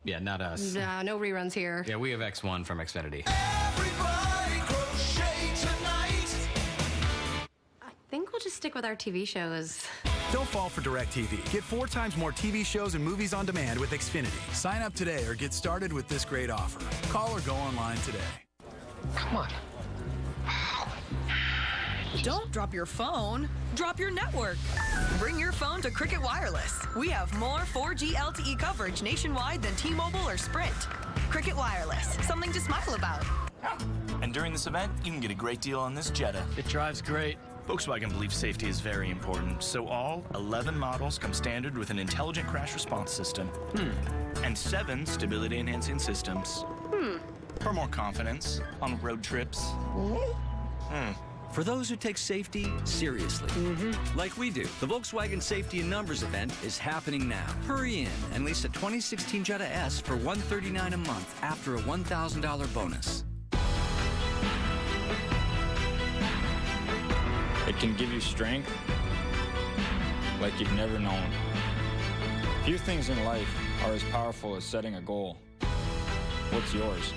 Yeah, not us. Nah, no reruns here. Yeah, we have X1 from Xfinity. Everybody crochet tonight. I think we'll just stick with our TV shows. Don't fall for DirecTV. Get 4 times more TV shows and movies on demand with Xfinity. Sign up today or get started with this great offer. Call or go online today. Come on. Don't drop your phone. Drop your network. Bring your phone to Cricket Wireless. We have more 4G LTE coverage nationwide than T-Mobile or Sprint. Cricket Wireless. Something to smile about. And during this event, you can get a great deal on this Jetta. It drives great. Volkswagen believes safety is very important, so all 11 models come standard with an intelligent crash response system. And 7 stability-enhancing systems. For more confidence on road trips. For those who take safety seriously, like we do, the Volkswagen Safety in Numbers event is happening now. Hurry in and lease a 2016 Jetta S for $139 a month after a $1,000 bonus. It can give you strength like you've never known. Few things in life are as powerful as setting a goal. What's yours?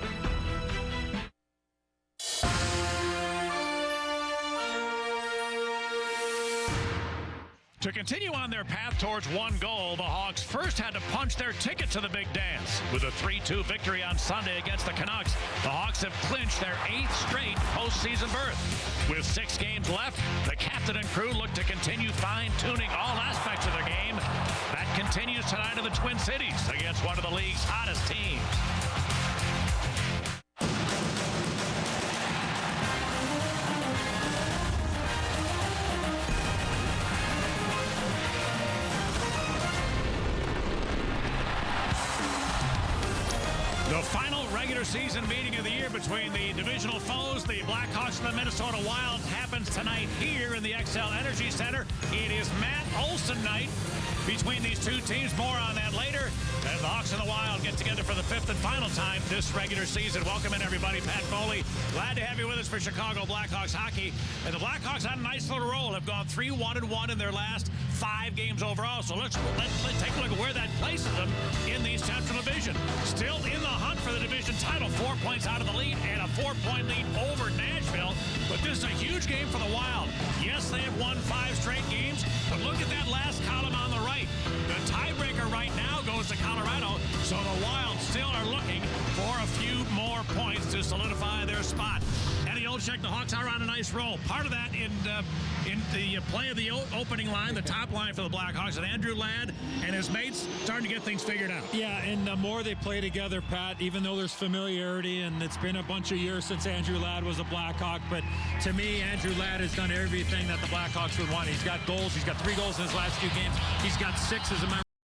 To continue on their path towards one goal, the Hawks first had to punch their ticket to the big dance. With a 3-2 victory on Sunday against the Canucks, the Hawks have clinched their 8th straight postseason berth. With 6 games left, the captain and crew look to continue fine-tuning all aspects of their game. That continues tonight in the Twin Cities against one of the league's hottest teams. The final regular season meeting of the year between the divisional foes, the Blackhawks and the Minnesota Wild, happens tonight here in the XL Energy Center. It is Matt Olson night between these two teams. More on that later as the Hawks and the Wild get together for the 5th and final time this regular season. Welcome in, everybody. Pat Foley, glad to have you with us for Chicago Blackhawks hockey. And the Blackhawks on a nice little roll, have gone 3-1-1 in their last 5 games overall. So let's take a look at where that places them in the Central Division. Still in the hunt for the division title, 4 points out of the lead and a 4-point lead over Nashville. But this is a huge game for the Wild. Yes, they have won 5 straight games, but look at that last column on the right. The tiebreaker right now goes to Colorado, so the Wild still are looking for a few more points to solidify their spot. Eddie Olczyk, the Hawks are on a nice roll. Part of that in the play of the opening line, the top line for the Blackhawks, and Andrew Ladd and his mates starting to get things figured out. Yeah, and the more they play together, Pat, even though there's familiarity, and it's been a bunch of years since Andrew Ladd was a Blackhawk, but to me, Andrew Ladd has done everything that the Blackhawks would want. He's got goals. He's got 3 goals in his last few games. He's got 6 as a member